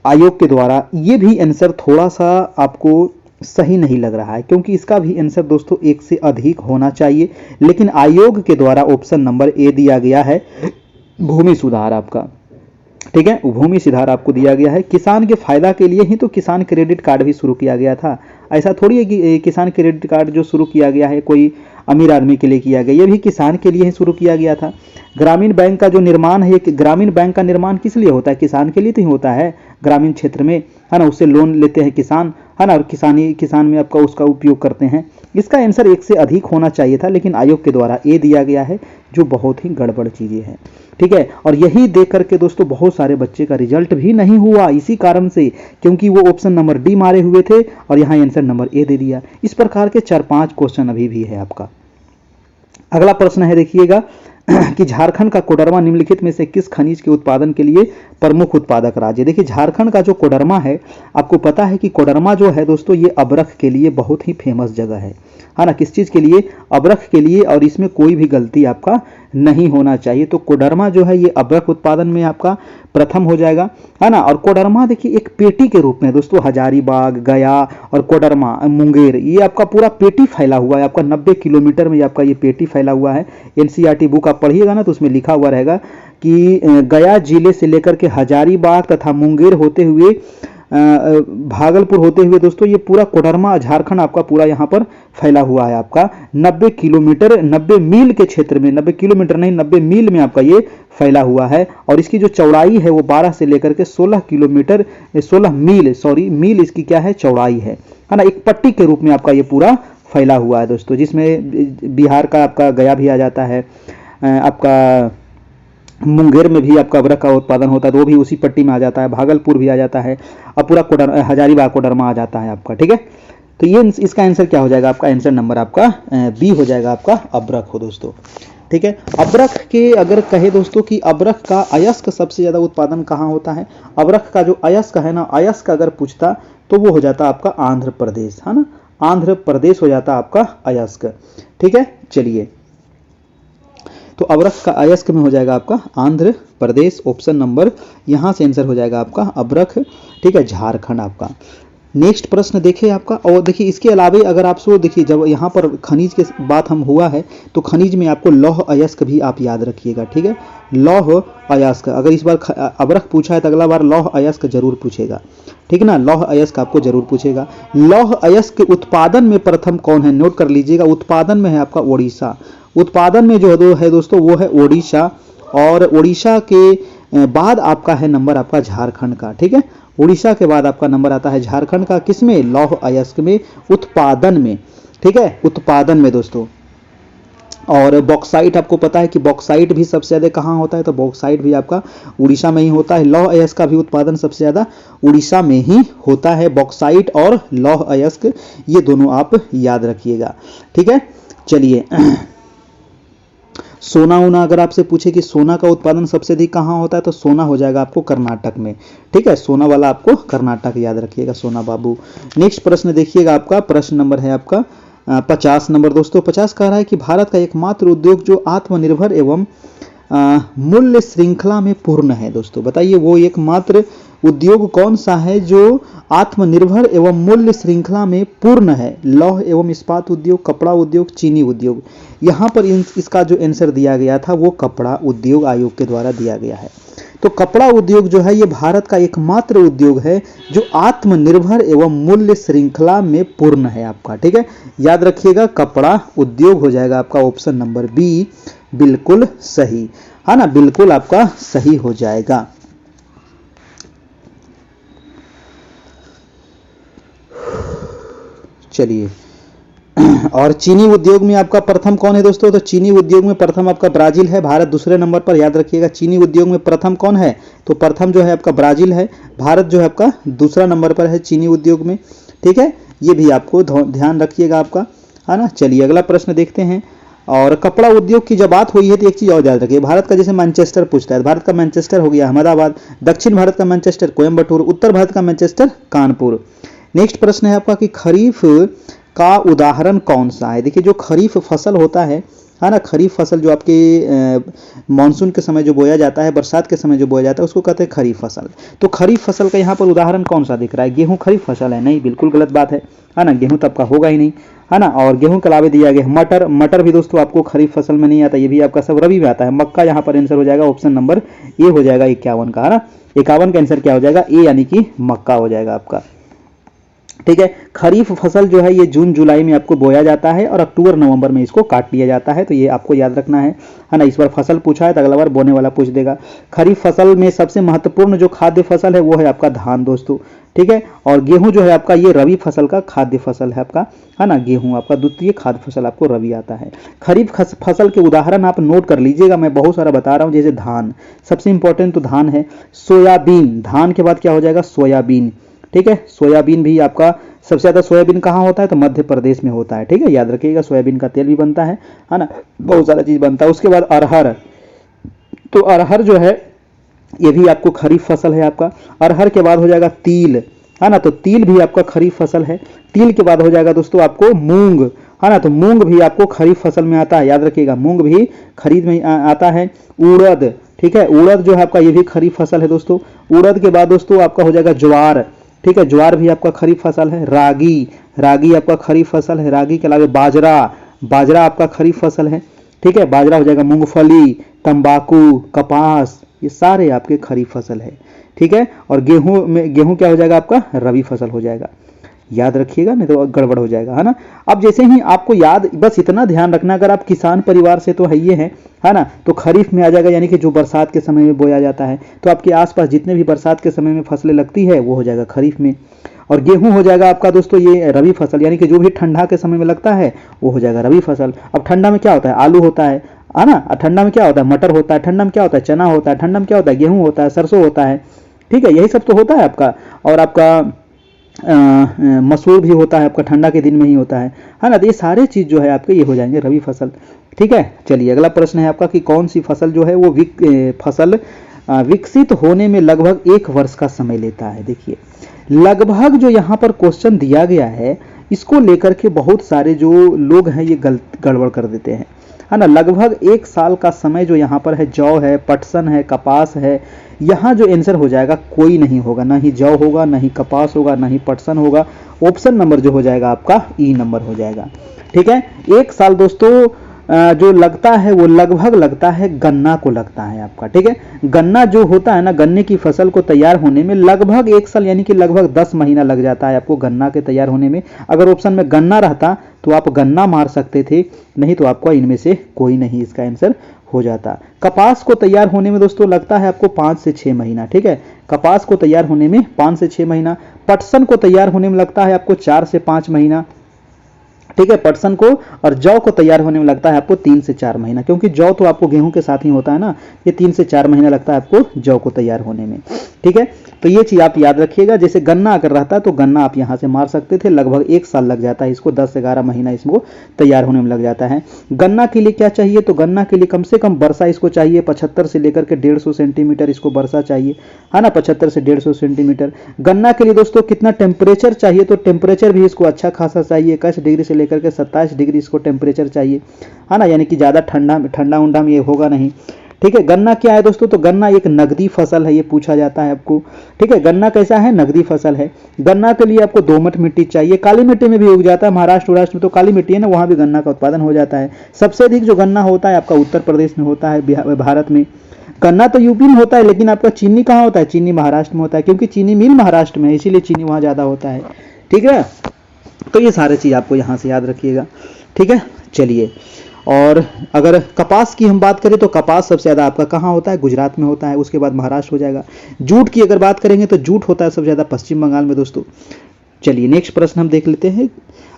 आयोग के द्वारा, ये भी आंसर थोड़ा सा आपको सही नहीं लग रहा है, क्योंकि इसका भी आंसर दोस्तों एक से अधिक होना चाहिए। लेकिन आयोग के द्वारा ऑप्शन नंबर ए दिया गया है, भूमि सुधार आपका। ठीक है, भूमि सुधार आपको दिया गया है। किसान के फायदा के लिए ही तो किसान क्रेडिट कार्ड भी शुरू किया गया था। ऐसा थोड़ी है कि किसान क्रेडिट कार्ड जो शुरू किया गया है कोई अमीर आदमी के लिए किया गया, ये भी किसान के लिए ही शुरू किया गया था। ग्रामीण बैंक का जो निर्माण है, ग्रामीण बैंक का निर्माण किस लिए होता है, किसान के लिए तो ही होता है ग्रामीण क्षेत्र में, है ना। उससे लोन लेते हैं किसान, है ना, और किसान में आपका उसका उपयोग करते हैं। इसका आंसर एक से अधिक होना चाहिए था, लेकिन आयोग के द्वारा ए दिया गया है, जो बहुत ही गड़बड़ चीजें हैं। ठीक है, और यही देख करके दोस्तों बहुत सारे बच्चे का रिजल्ट भी नहीं हुआ इसी कारण से, क्योंकि वो ऑप्शन नंबर डी मारे हुए थे और यहाँ आंसर नंबर ए दे दिया। इस प्रकार के 4-5 क्वेश्चन अभी भी है आपका। अगला प्रश्न है देखिएगा कि झारखंड का कोडरमा निम्नलिखित में से किस खनिज के उत्पादन के लिए प्रमुख उत्पादक राज्य। देखिए झारखंड का जो कोडरमा है, आपको पता है कि कोडरमा जो है दोस्तों ये अबरख के लिए बहुत ही फेमस जगह है ना। किस चीज के लिए, अबरख के लिए, और इसमें कोई भी गलती आपका नहीं होना चाहिए। तो कोडरमा जो है ये अबरख उत्पादन में आपका प्रथम हो जाएगा, है ना। और कोडरमा देखिए एक पेटी के रूप में दोस्तों, हजारीबाग, गया और कोडरमा, मुंगेर, ये आपका पूरा पेटी फैला हुआ है आपका 90 किलोमीटर में आपका ये पेटी फैला हुआ है। एनसीईआरटी बुक आप पढ़िएगा ना तो उसमें लिखा हुआ रहेगा कि गया जिले से लेकर के हजारीबाग तथा मुंगेर होते हुए भागलपुर होते हुए दोस्तों ये पूरा कोडरमा झारखंड आपका पूरा यहाँ पर फैला हुआ है आपका 90 किलोमीटर 90 मील के क्षेत्र में, 90 किलोमीटर नहीं 90 मील में आपका ये फैला हुआ है। और इसकी जो चौड़ाई है वो 12 से लेकर के 16 किलोमीटर 16 मील मील इसकी क्या है, चौड़ाई है ना। एक पट्टी के रूप में आपका ये पूरा फैला हुआ है दोस्तों, जिसमें बिहार का आपका गया भी आ जाता है, आपका मुंगेर में भी आपका अबरख का उत्पादन होता है तो वो भी उसी पट्टी में आ जाता है, भागलपुर भी आ जाता है और पूरा हजारीबाग कोडरमा आ जाता है आपका। ठीक है, तो ये इसका आंसर क्या हो जाएगा, आपका आंसर नंबर आपका बी हो जाएगा, आपका अबरख हो दोस्तों। ठीक है, अबरख के अगर कहे दोस्तों कि अबरख का अयस्क सबसे ज्यादा उत्पादन कहाँ होता है, अबरख का जो अयस्क है ना, अयस्क अगर पूछता तो वो हो जाता आपका आंध्र प्रदेश, है ना, आंध्र प्रदेश हो जाता आपका अयस्क। ठीक है, चलिए तो अबरख का अयस्क में हो जाएगा आपका आंध्र प्रदेश, ऑप्शन नंबर यहाँ से आंसर हो जाएगा आपका अबरख, ठीक है, झारखंड आपका। नेक्स्ट प्रश्न देखिए आपका, और देखिए इसके अलावा अगर आप सो देखिए जब यहाँ पर खनिज के बात हम हुआ है तो खनिज में आपको लौह अयस्क भी आप याद रखिएगा, ठीक है, लौह अयस्क। अगर इस बार अबरख पूछा है तो अगला बार लौह अयस्क जरूर पूछेगा, ठीक है ना, लौह अयस्क आपको जरूर पूछेगा। लौह अयस्क के उत्पादन में प्रथम कौन है, नोट कर लीजिएगा, उत्पादन में है आपका ओडिशा। उत्पादन में जो है दोस्तों वो है ओडिशा, और ओडिशा के बाद आपका है नंबर आपका झारखंड का, ठीक है, उड़ीसा के बाद आपका नंबर आता है झारखंड का, किसमें, लौह अयस्क में, उत्पादन में, ठीक है, उत्पादन में दोस्तों। और बॉक्साइट आपको पता है कि बॉक्साइट भी सबसे ज्यादा कहाँ होता है, तो बॉक्साइट भी आपका उड़ीसा में ही होता है। लौह अयस्क का भी उत्पादन सबसे ज्यादा उड़ीसा में ही होता है। बॉक्साइट और लौह अयस्क ये दोनों आप याद रखिएगा, ठीक है। चलिए सोना उना अगर आपसे पूछे कि सोना का उत्पादन सबसे अधिक कहाँ होता है, तो सोना हो जाएगा आपको कर्नाटक में, ठीक है, सोना वाला आपको कर्नाटक याद रखिएगा, सोना बाबू। नेक्स्ट प्रश्न देखिएगा आपका, प्रश्न नंबर है आपका 50 नंबर दोस्तों। 50 कह रहा है कि भारत का एकमात्र उद्योग जो आत्मनिर्भर एवं मूल्य श्रृंखला में पूर्ण है। दोस्तों बताइए वो एकमात्र उद्योग कौन सा है जो आत्मनिर्भर एवं मूल्य श्रृंखला में पूर्ण है। लौह एवं इस्पात उद्योग, कपड़ा उद्योग, चीनी उद्योग। यहाँ पर इसका जो आंसर दिया गया था वो कपड़ा उद्योग आयोग के द्वारा दिया गया है। तो कपड़ा उद्योग जो है ये भारत का एकमात्र उद्योग है जो आत्मनिर्भर एवं मूल्य श्रृंखला में पूर्ण है आपका, ठीक है, याद रखिएगा, कपड़ा उद्योग हो जाएगा आपका ऑप्शन नंबर बी, बिल्कुल सही है ना, बिल्कुल आपका सही हो जाएगा। चलिए और चीनी उद्योग में आपका प्रथम कौन है दोस्तों, तो चीनी उद्योग में प्रथम आपका ब्राजील है, भारत दूसरे नंबर पर, याद रखिएगा। चीनी उद्योग में प्रथम कौन है, तो प्रथम जो है आपका ब्राजील है, भारत जो है आपका दूसरा नंबर पर है चीनी उद्योग में, ठीक है, ये भी आपको ध्यान रखिएगा आपका, है ना। चलिए अगला प्रश्न देखते हैं। और कपड़ा उद्योग की जब बात हुई है तो एक चीज और याद रखिए, भारत का जैसे मैनचेस्टर पूछता है, भारत का मैनचेस्टर हो गया अहमदाबाद, दक्षिण भारत का मैनचेस्टर कोयम्बटूर, उत्तर भारत का मैनचेस्टर कानपुर। नेक्स्ट प्रश्न है आपका कि खरीफ का उदाहरण कौन सा है। देखिए जो खरीफ फसल होता है ना, खरीफ फसल जो आपके मानसून के समय जो बोया जाता है, बरसात के समय जो बोया जाता है, उसको कहते हैं खरीफ फसल। तो खरीफ फसल का यहाँ पर उदाहरण कौन सा दिख रहा है, गेहूं खरीफ फसल है, नहीं, बिल्कुल गलत बात है ना, गेहूं तो आपका होगा ही नहीं, है ना। और गेहूं के अलावा दिया गया मटर, मटर भी दोस्तों आपको खरीफ फसल में नहीं आता, ये भी आपका सब रबी में आता है। मक्का यहाँ पर आंसर हो जाएगा ऑप्शन नंबर ए हो जाएगा 51 का, है ना, 51 का आंसर क्या हो जाएगा, ए यानी कि मक्का हो जाएगा आपका, ठीक है। खरीफ फसल जो है ये जून जुलाई में आपको बोया जाता है और अक्टूबर नवंबर में इसको काट लिया जाता है, तो ये आपको याद रखना है ना। इस बार फसल पूछा है तो अगला बार बोने वाला पूछ देगा। खरीफ फसल में सबसे महत्वपूर्ण जो खाद्य फसल है वो है आपका धान दोस्तों, ठीक है। और गेहूं जो है आपका ये रबी फसल का खाद्य फसल है आपका, है ना, गेहूं आपका द्वितीय खाद्य फसल आपको रबी आता है। खरीफ फसल के उदाहरण आप नोट कर लीजिएगा, मैं बहुत सारा बता रहा हूं, जैसे धान सबसे इंपॉर्टेंट तो धान है, सोयाबीन, धान के बाद क्या हो जाएगा सोयाबीन, ठीक है, सोयाबीन भी आपका सबसे ज्यादा सोयाबीन कहाँ होता है, तो मध्य प्रदेश में होता है, ठीक है, याद रखिएगा। सोयाबीन का तेल भी बनता है ना, बहुत सारा चीज बनता है। उसके बाद अरहर, तो अरहर जो है ये भी आपको खरीफ फसल है आपका। अरहर के बाद हो जाएगा तिल, है ना, तो तिल भी आपका खरीफ फसल है। तिल के बाद हो जाएगा दोस्तों आपको मूंग, है ना, तो मूंग भी आपको खरीफ फसल में आता है, याद रखिएगा, मूंग भी खरीद में आता है। उड़द, ठीक है, उड़द जो है आपका ये भी खरीफ फसल है दोस्तों। उड़द के बाद दोस्तों आपका हो जाएगा ज्वार, ठीक है, ज्वार भी आपका खरीफ फसल है। रागी, रागी आपका खरीफ फसल है। रागी के अलावा बाजरा, बाजरा आपका खरीफ फसल है, ठीक है, बाजरा हो जाएगा। मूंगफली, तंबाकू, कपास, ये सारे आपके खरीफ फसल है, ठीक है। और गेहूं में, गेहूं क्या हो जाएगा आपका रबी फसल हो जाएगा, याद रखिएगा, नहीं तो गड़बड़ हो जाएगा, है ना। अब जैसे ही आपको याद, बस इतना ध्यान रखना, अगर आप किसान परिवार से तो है ये है ना, तो खरीफ में आ जाएगा, यानी कि जो बरसात के समय में बोया जाता है, तो आपके आसपास जितने भी बरसात के समय में फसलें लगती है वो हो जाएगा खरीफ में। और गेहूं हो जाएगा आपका दोस्तों ये रबी फसल, यानी कि जो भी ठंडा के समय में लगता है वो हो जाएगा रबी फसल। अब ठंडा में क्या होता है, आलू होता है ना, ठंडा में क्या होता है, मटर होता है, ठंडा में क्या होता है, चना होता है, ठंडा में क्या होता है, गेहूं होता है, सरसों होता है, ठीक है, यही सब तो होता है आपका। और आपका मसूर भी होता है आपका, ठंडा के दिन में ही होता है ना। तो ये सारे चीज जो है आपके ये हो जाएंगे रबी फसल, ठीक है। चलिए अगला प्रश्न है आपका कि कौन सी फसल जो है वो फसल विकसित होने में लगभग 1 वर्ष का समय लेता है। देखिए लगभग जो यहाँ पर क्वेश्चन दिया गया है इसको लेकर के बहुत सारे जो लोग हैं ये गड़बड़ कर देते हैं, है ना। लगभग 1 साल का समय जो यहाँ पर है, जौ है, पटसन है, कपास है, यहाँ जो आंसर हो जाएगा कोई नहीं होगा, ना ही जौ होगा, ना ही कपास होगा, ना ही पटसन होगा। ऑप्शन नंबर जो हो जाएगा आपका ई नंबर हो जाएगा। ठीक है, 1 साल दोस्तों जो लगता है वो लगभग लगता है गन्ना को लगता है आपका। ठीक है, गन्ना जो होता है ना, गन्ने की फसल को तैयार होने में लगभग 1 साल यानी कि लगभग 10 महीना लग जाता है आपको गन्ना के तैयार होने में। अगर ऑप्शन में गन्ना रहता तो आप गन्ना मार सकते थे, नहीं तो आपको इनमें से कोई नहीं इसका आंसर हो जाता। कपास को तैयार होने में दोस्तों लगता है आपको 5 से 6 महीना। ठीक है, कपास को तैयार होने में 5 से 6 महीना। पटसन को तैयार होने में लगता है आपको 4 से 5 महीना। ठीक है, पटसन को और जौ को तैयार होने में लगता है आपको 3 से 4 महीना, क्योंकि जौ तो आपको गेहूं के साथ ही होता है ना। ये 3 से 4 महीना लगता है आपको जौ को तैयार होने में। ठीक है, तो ये चीज आप याद रखिएगा। जैसे गन्ना अगर रहता तो गन्ना आप यहां से मार सकते थे, लगभग 1 साल लग जाता है इसको, 10 से 11 महीना इसको तैयार होने में लग जाता है। गन्ना के लिए क्या चाहिए, तो गन्ना के लिए कम से कम वर्षा इसको चाहिए 75 से लेकर के 150 सेंटीमीटर इसको वर्षा चाहिए, है ना, 75 से 150 सेंटीमीटर। गन्ना के लिए दोस्तों कितना टेम्परेचर चाहिए, तो टेम्परेचर भी इसको अच्छा खासा चाहिए, 21 डिग्री से लेकर के 27 डिग्री इसको टेम्परेचर चाहिए, है ना, यानी कि ज़्यादा ठंडा उंडा में ये होगा नहीं। ठीक है, गन्ना क्या है दोस्तों, तो गन्ना एक नगदी फसल है, ये पूछा जाता है आपको। ठीक है, गन्ना कैसा है, नगदी फसल है। गन्ना के लिए आपको दोमट मिट्टी चाहिए, काली मिट्टी में भी उग जाता है, महाराष्ट्र में तो काली मिट्टी है ना, वहाँ भी गन्ना का उत्पादन हो जाता है। सबसे अधिक जो गन्ना होता है आपका उत्तर प्रदेश में होता है, भारत में। गन्ना तो यूपी में होता है, लेकिन आपका चीनी कहाँ होता है, चीनी महाराष्ट्र में होता है, क्योंकि चीनी मिल महाराष्ट्र में है, इसीलिए चीनी वहाँ ज़्यादा होता है। ठीक है, तो ये सारे चीज़ आपको यहाँ से याद रखिएगा। ठीक है, चलिए, और अगर कपास की हम बात करें तो कपास सबसे ज़्यादा आपका कहाँ होता है, गुजरात में होता है, उसके बाद महाराष्ट्र हो जाएगा। जूट की अगर बात करेंगे तो जूट होता है सबसे ज़्यादा पश्चिम बंगाल में दोस्तों। चलिए नेक्स्ट प्रश्न हम देख लेते हैं।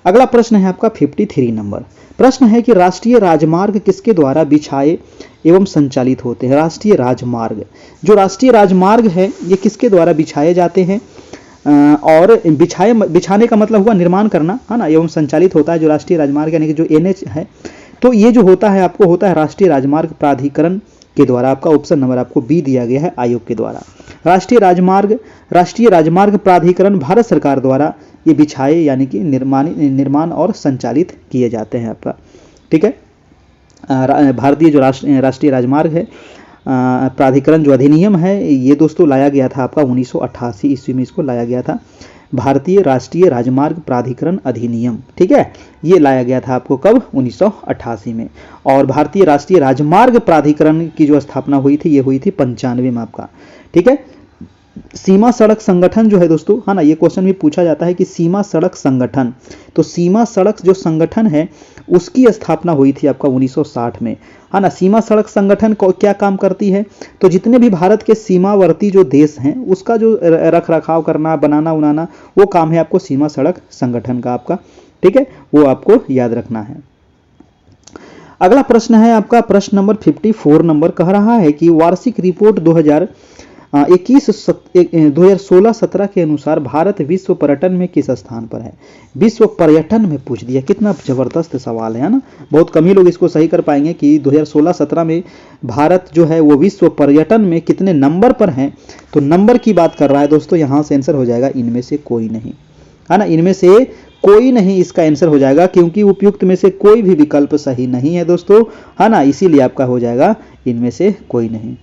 अगला प्रश्न है आपका 53 नंबर प्रश्न है कि राष्ट्रीय राजमार्ग किसके द्वारा बिछाए एवं संचालित होते हैं। राष्ट्रीय राजमार्ग, जो राष्ट्रीय राजमार्ग है ये किसके द्वारा बिछाए जाते हैं, और बिछाने का मतलब हुआ निर्माण करना, है ना, एवं संचालित होता है जो राष्ट्रीय राजमार्ग यानी कि जो NH है, तो ये जो होता है आपको होता है राष्ट्रीय राजमार्ग प्राधिकरण के द्वारा। आपका ऑप्शन नंबर आपको बी दिया गया है, आयोग के द्वारा। राष्ट्रीय राजमार्ग प्राधिकरण भारत सरकार द्वारा ये बिछाए यानी कि निर्माण और संचालित किए जाते हैं आपका। ठीक है, भारतीय जो राष्ट्रीय राजमार्ग है प्राधिकरण जो अधिनियम है, ये दोस्तों लाया गया था आपका 1988 ईस्वी में इसको लाया गया था। भारतीय राष्ट्रीय राजमार्ग प्राधिकरण अधिनियम, ठीक है, ये लाया गया था आपको कब, 1988 में। और भारतीय राष्ट्रीय राजमार्ग प्राधिकरण की जो स्थापना हुई थी ये हुई थी 95 में आपका। ठीक है, सीमा सड़क संगठन जो है दोस्तों, है ना, ये क्वेश्चन भी पूछा जाता है कि सीमा सड़क संगठन, तो सीमा सड़क जो संगठन है उसकी स्थापना हुई थी आपका 1960 में, है ना। सीमा सड़क संगठन को क्या काम करती है, तो जितने भी भारत के सीमावर्ती जो देश हैं उसका जो रख रखाव करना, बनाना उनाना, वो काम है आपको सीमा सड़क संगठन का आपका। ठीक है, वो आपको याद रखना है। अगला प्रश्न है आपका प्रश्न नंबर 54 नंबर, कह रहा है कि वार्षिक रिपोर्ट 2016-17 के अनुसार भारत विश्व पर्यटन में किस स्थान पर है। विश्व पर्यटन में पूछ दिया, कितना जबरदस्त सवाल है ना। बहुत कम ही लोग इसको सही कर पाएंगे कि 2016-17 में भारत जो है वो विश्व पर्यटन में कितने नंबर पर है। तो नंबर की बात कर रहा है दोस्तों, यहां से आंसर हो जाएगा इनमें से कोई नहीं, है ना, इनमें से कोई नहीं इसका आंसर हो जाएगा, क्योंकि उपयुक्त में से कोई भी विकल्प सही नहीं है दोस्तों, है ना, इसीलिए आपका हो जाएगा इनमें से कोई नहीं।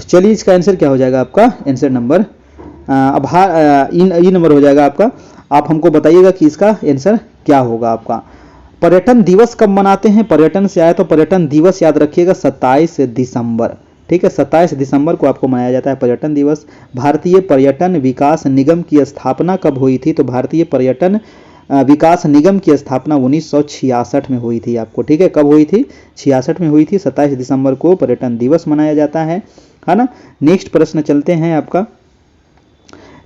चलिए इसका आंसर क्या हो जाएगा आपका, आंसर नंबर ई नंबर हो जाएगा आपका। आप हमको बताइएगा कि इसका आंसर क्या होगा आपका। पर्यटन दिवस कब मनाते हैं, पर्यटन से आया तो पर्यटन दिवस याद रखिएगा 27 दिसंबर। ठीक है, 27 दिसंबर को आपको मनाया जाता है पर्यटन दिवस। भारतीय पर्यटन विकास निगम की स्थापना कब हुई थी, तो भारतीय पर्यटन विकास निगम की स्थापना 1966 में हुई थी आपको। ठीक है, कब हुई थी, 66 में हुई थी। 27 दिसंबर को पर्यटन दिवस मनाया जाता है ना। नेक्स्ट प्रश्न चलते हैं आपका।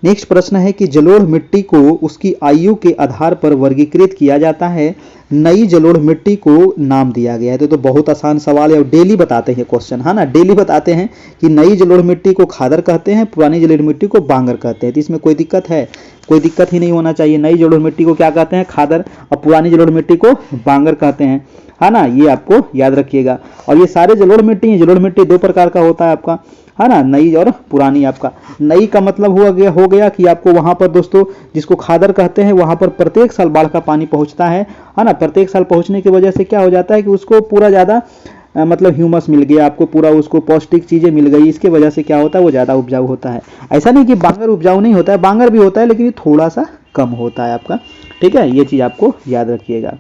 नेक्स्ट प्रश्न है कि जलोढ़ मिट्टी को उसकी आयु के आधार पर वर्गीकृत किया जाता है, नई जलोढ़ मिट्टी को नाम दिया गया है। तो बहुत आसान सवाल है और डेली बताते हैं क्वेश्चन, है ना, डेली बताते हैं कि नई जलोढ़ मिट्टी को खादर कहते हैं, पुरानी जलोढ़ मिट्टी को बांगर कहते हैं। तो इसमें कोई दिक्कत है, कोई दिक्कत ही नहीं होना चाहिए। नई जलोढ़ मिट्टी को क्या कहते हैं, खादर, और पुरानी जलोढ़ मिट्टी को बांगर कहते हैं, है ना, ये आपको याद रखिएगा। और ये सारे जलोढ़ मिट्टी 2 प्रकार का होता है आपका, है ना, नई और पुरानी। आपका नई का मतलब हो गया कि आपको वहां पर दोस्तों, जिसको खादर कहते हैं, वहां पर प्रत्येक साल बाढ़ का पानी पहुंचता है ना। प्रत्येक साल पहुंचने की वजह से क्या हो जाता है कि उसको पूरा ज्यादा मतलब ह्यूमस मिल गया, आपको पूरा उसको पौष्टिक चीजें मिल गई, इसके वजह से क्या होता है वो ज्यादा उपजाऊ होता है। ऐसा नहीं कि बांगर उपजाऊ नहीं होता है, बांगर भी होता है, लेकिन थोड़ा सा कम होता है आपका। ठीक है, ये चीज आपको याद रखिएगा।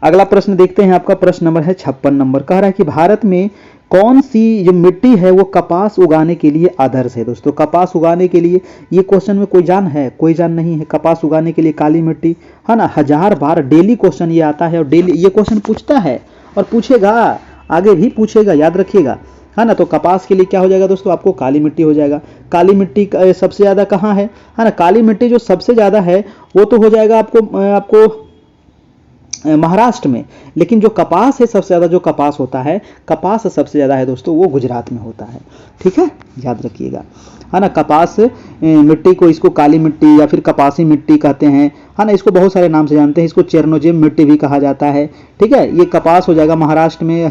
अगला प्रश्न देखते हैं, आपका प्रश्न नंबर है 56 नंबर। कह रहा है कि भारत में कौन सी जो मिट्टी है वो कपास उगाने के लिए आदर्श है। दोस्तों कपास उगाने के लिए, ये क्वेश्चन में कोई जान है? कोई जान नहीं है। कपास उगाने के लिए काली मिट्टी, है ना, 1000 बार डेली क्वेश्चन ये आता है और डेली ये क्वेश्चन पूछता है और पूछेगा, आगे भी पूछेगा, याद रखिएगा, है ना। तो कपास के लिए क्या हो जाएगा दोस्तों, आपको काली मिट्टी हो जाएगा। काली मिट्टी सबसे ज्यादा कहाँ है ना, काली मिट्टी जो सबसे ज्यादा है वो तो हो जाएगा आपको महाराष्ट्र में। लेकिन जो कपास है सबसे ज्यादा, जो कपास होता है, कपास सबसे ज्यादा है दोस्तों, वो गुजरात में होता है। ठीक है, याद रखिएगा, है ना। कपास मिट्टी को, इसको काली मिट्टी या फिर कपासी मिट्टी कहते हैं, है ना। इसको बहुत सारे नाम से जानते हैं, इसको चेरनोजेम मिट्टी भी कहा जाता है। ठीक है, ये कपास हो जाएगा महाराष्ट्र में।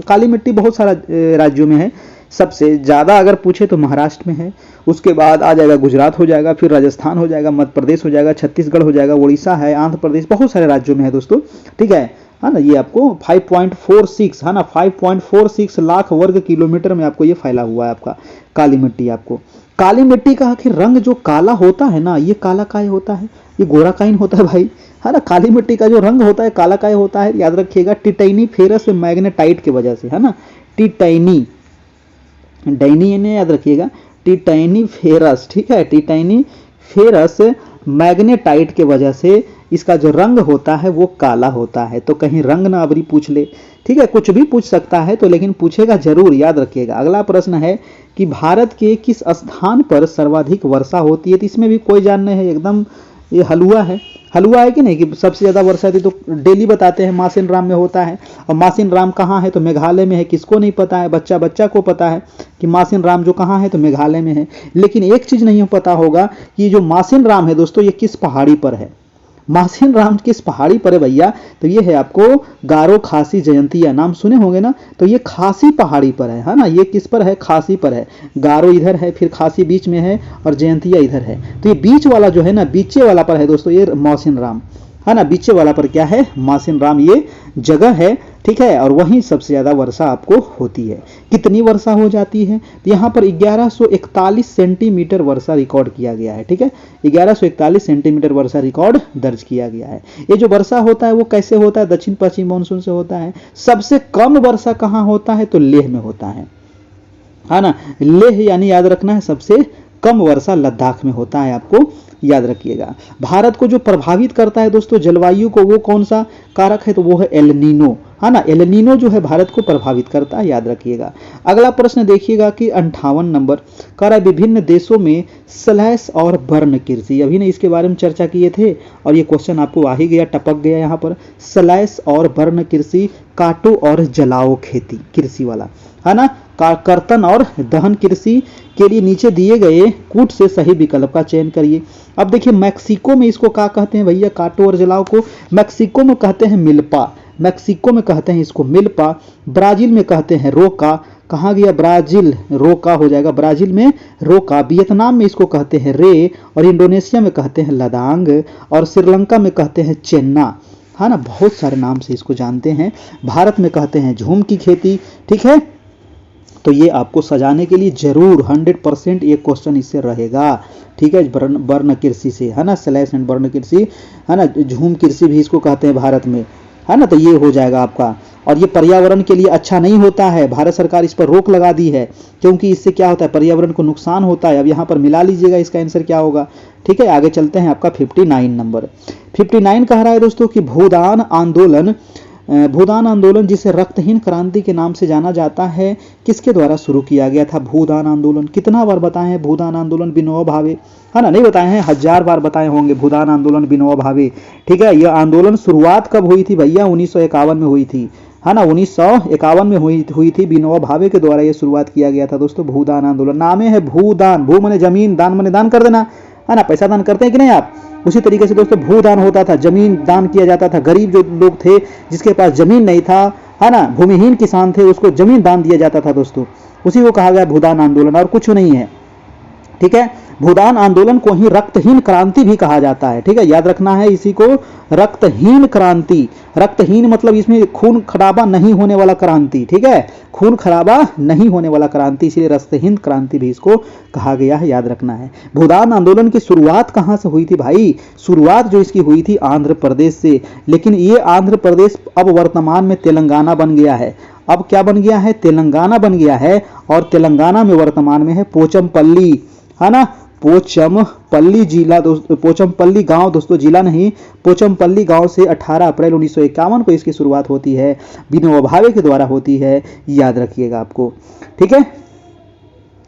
काली मिट्टी बहुत सारा राज्यों में है, सबसे ज्यादा अगर पूछे तो महाराष्ट्र में है। उसके बाद आ जाएगा गुजरात हो जाएगा, फिर राजस्थान हो जाएगा, मध्य प्रदेश हो जाएगा, छत्तीसगढ़ हो जाएगा, उड़ीसा है, आंध्र प्रदेश, बहुत सारे राज्यों में है दोस्तों। ठीक है ना। ये आपको 5.46 है ना, 5.46 लाख वर्ग किलोमीटर में आपको ये फैला हुआ है आपका काली मिट्टी। आपको काली मिट्टी का आखिर रंग जो काला होता है ना, ये काला काय होता है, ये गोरा काइन होता है भाई, है ना। काली मिट्टी का जो रंग होता है काला काय होता है, याद रखिएगा, टिटैनी फेरस मैग्नेटाइट की वजह से, है ना। टिटैनी डाइनी ने याद रखिएगा, टिटैनी फेरस, ठीक है, टिटैनी फेरस मैग्नेटाइट के वजह से इसका जो रंग होता है वो काला होता है। तो कहीं रंग ना अबरी पूछ ले, ठीक है, कुछ भी पूछ सकता है तो, लेकिन पूछेगा जरूर, याद रखिएगा। अगला प्रश्न है कि भारत के किस स्थान पर सर्वाधिक वर्षा होती है। तो इसमें भी कोई जानने है, एकदम ये हलवा है, हलवा है कि नहीं, कि सबसे ज्यादा वर्षा थी तो डेली बताते हैं मासिन राम में होता है। और मासिन राम कहाँ है, तो मेघालय में है। किसको नहीं पता है, बच्चा बच्चा को पता है कि मासिन राम जो कहाँ है, तो मेघालय में है। लेकिन एक चीज नहीं पता होगा कि जो मासिन राम है दोस्तों, ये किस पहाड़ी पर है। मासिन राम किस पहाड़ी पर है भैया, तो ये है आपको गारो खासी जयंतिया, नाम सुने होंगे ना। तो ये खासी पहाड़ी पर है ना। ये किस पर है, खासी पर है। गारो इधर है, फिर खासी बीच में है और जयंतिया इधर है। तो ये बीच वाला जो है ना, बीचे वाला पर है दोस्तों ये मासिन राम, है ना। बीचे वाला पर क्या है, मासिन राम ये जगह है। ठीक है, और वहीं सबसे ज्यादा वर्षा आपको होती है। कितनी वर्षा हो जाती है, तो यहाँ पर 1141 सेंटीमीटर वर्षा रिकॉर्ड किया गया है। ठीक है, 1141 सेंटीमीटर वर्षा रिकॉर्ड दर्ज किया गया है। ये जो वर्षा होता है वो कैसे होता है, दक्षिण पश्चिम मानसून से होता है। सबसे कम वर्षा कहाँ होता है, तो लेह में होता है ना। लेह यानी याद रखना है, सबसे कम वर्षा लद्दाख में होता है, आपको याद रखिएगा। भारत को जो प्रभावित करता है दोस्तों जलवायु को, वो कौन सा कारक है, तो वो है एल नीनो, है ना। एल नीनो जो है भारत को प्रभावित करता है, याद रखिएगा। अगला प्रश्न देखिएगा कि 58 नंबर कह रहा है विभिन्न देशों में स्लैश और बर्न कृषि। अभी ने इसके बारे में चर्चा किए थे और ये क्वेश्चन आपको आ ही गया, टपक गया यहाँ पर। स्लैश और बर्न कृषि, काटो और जलाओ खेती कृषि वाला, है ना। कर्तन और दहन कृषि के लिए नीचे दिए गए कूट से सही विकल्प का चयन करिए। अब देखिए मैक्सिको में इसको क्या कहते हैं भैया, काटो और जलाओ को मैक्सिको में कहते हैं मिल्पा, मैक्सिको में कहते हैं इसको मिल्पा। ब्राजील में कहते हैं रोका, कहाँ गया ब्राजील, रोका हो जाएगा, ब्राजील में रोका। वियतनाम में इसको कहते हैं रे, और इंडोनेशिया में कहते हैं लदांग, और श्रीलंका में कहते हैं चेन्ना, है ना। बहुत सारे नाम से इसको जानते हैं। भारत में कहते हैं झूम की खेती। ठीक है, तो ये आपको सजाने के लिए जरूर 100% ये क्वेश्चन इससे रहेगा। ठीक है, बर्न कृषि से, है ना, स्लैश एंड बर्न कृषि, है ना। झूम कृषि भी इसको कहते हैं भारत में, है ना। तो ये हो जाएगा आपका। और ये पर्यावरण के लिए अच्छा नहीं होता है, भारत सरकार इस पर रोक लगा दी है, क्योंकि इससे क्या होता है, पर्यावरण को नुकसान होता है। अब यहाँ पर मिला लीजिएगा, इसका आंसर क्या होगा। ठीक है, आगे चलते हैं, आपका 59 नंबर। 59 कह रहा है दोस्तों कि भूदान आंदोलन जिसे रक्तहीन क्रांति के नाम से जाना जाता है, किसके द्वारा शुरू किया गया था। भूदान आंदोलन कितना बार बताए हैं, भूदान आंदोलन विनोबा भावे, है ना। नहीं बताए हैं, 1000 बार बताए होंगे भूदान आंदोलन विनोबा भावे। ठीक है, यह आंदोलन शुरुआत कब हुई थी भैया, 1951 में हुई थी, है ना। 1951 में हुई थी, विनोबा भावे के द्वारा यह शुरुआत किया गया था दोस्तों भूदान आंदोलन। नामे है भूदान, भू माने जमीन, दान माने दान कर देना, है ना। पैसा दान करते हैं कि नहीं आप, उसी तरीके से दोस्तों भूदान होता था, जमीन दान किया जाता था। गरीब जो लोग थे जिसके पास जमीन नहीं था, है ना, भूमिहीन किसान थे उसको जमीन दान दिया जाता था दोस्तों, उसी को कहा गया भूदान आंदोलन, और कुछ नहीं है। ठीक है, भूदान आंदोलन को ही रक्तहीन क्रांति भी कहा जाता है। ठीक है, याद रखना है इसी को, रक्तहीन क्रांति। रक्तहीन मतलब इसमें खून खराबा नहीं होने वाला क्रांति। ठीक है, खून खराबा नहीं होने वाला क्रांति, इसलिए रक्तहीन क्रांति भी इसको कहा गया है, याद रखना है। भूदान आंदोलन की शुरुआत कहां से हुई थी भाई? शुरुआत जो इसकी हुई थी आंध्र प्रदेश से, लेकिन ये आंध्र प्रदेश अब वर्तमान में तेलंगाना बन गया है। अब क्या बन गया है? तेलंगाना बन गया है, और तेलंगाना में वर्तमान में है पोचमपल्ली, है ना, पोचमपल्ली जिला दोस्तों, पोचमपल्ली गांव दोस्तों, जिला नहीं, पोचमपल्ली गांव से 18 अप्रैल 1951 को इसकी शुरुआत होती है, विनोबा भावे के द्वारा होती है, याद रखिएगा आपको। ठीक है,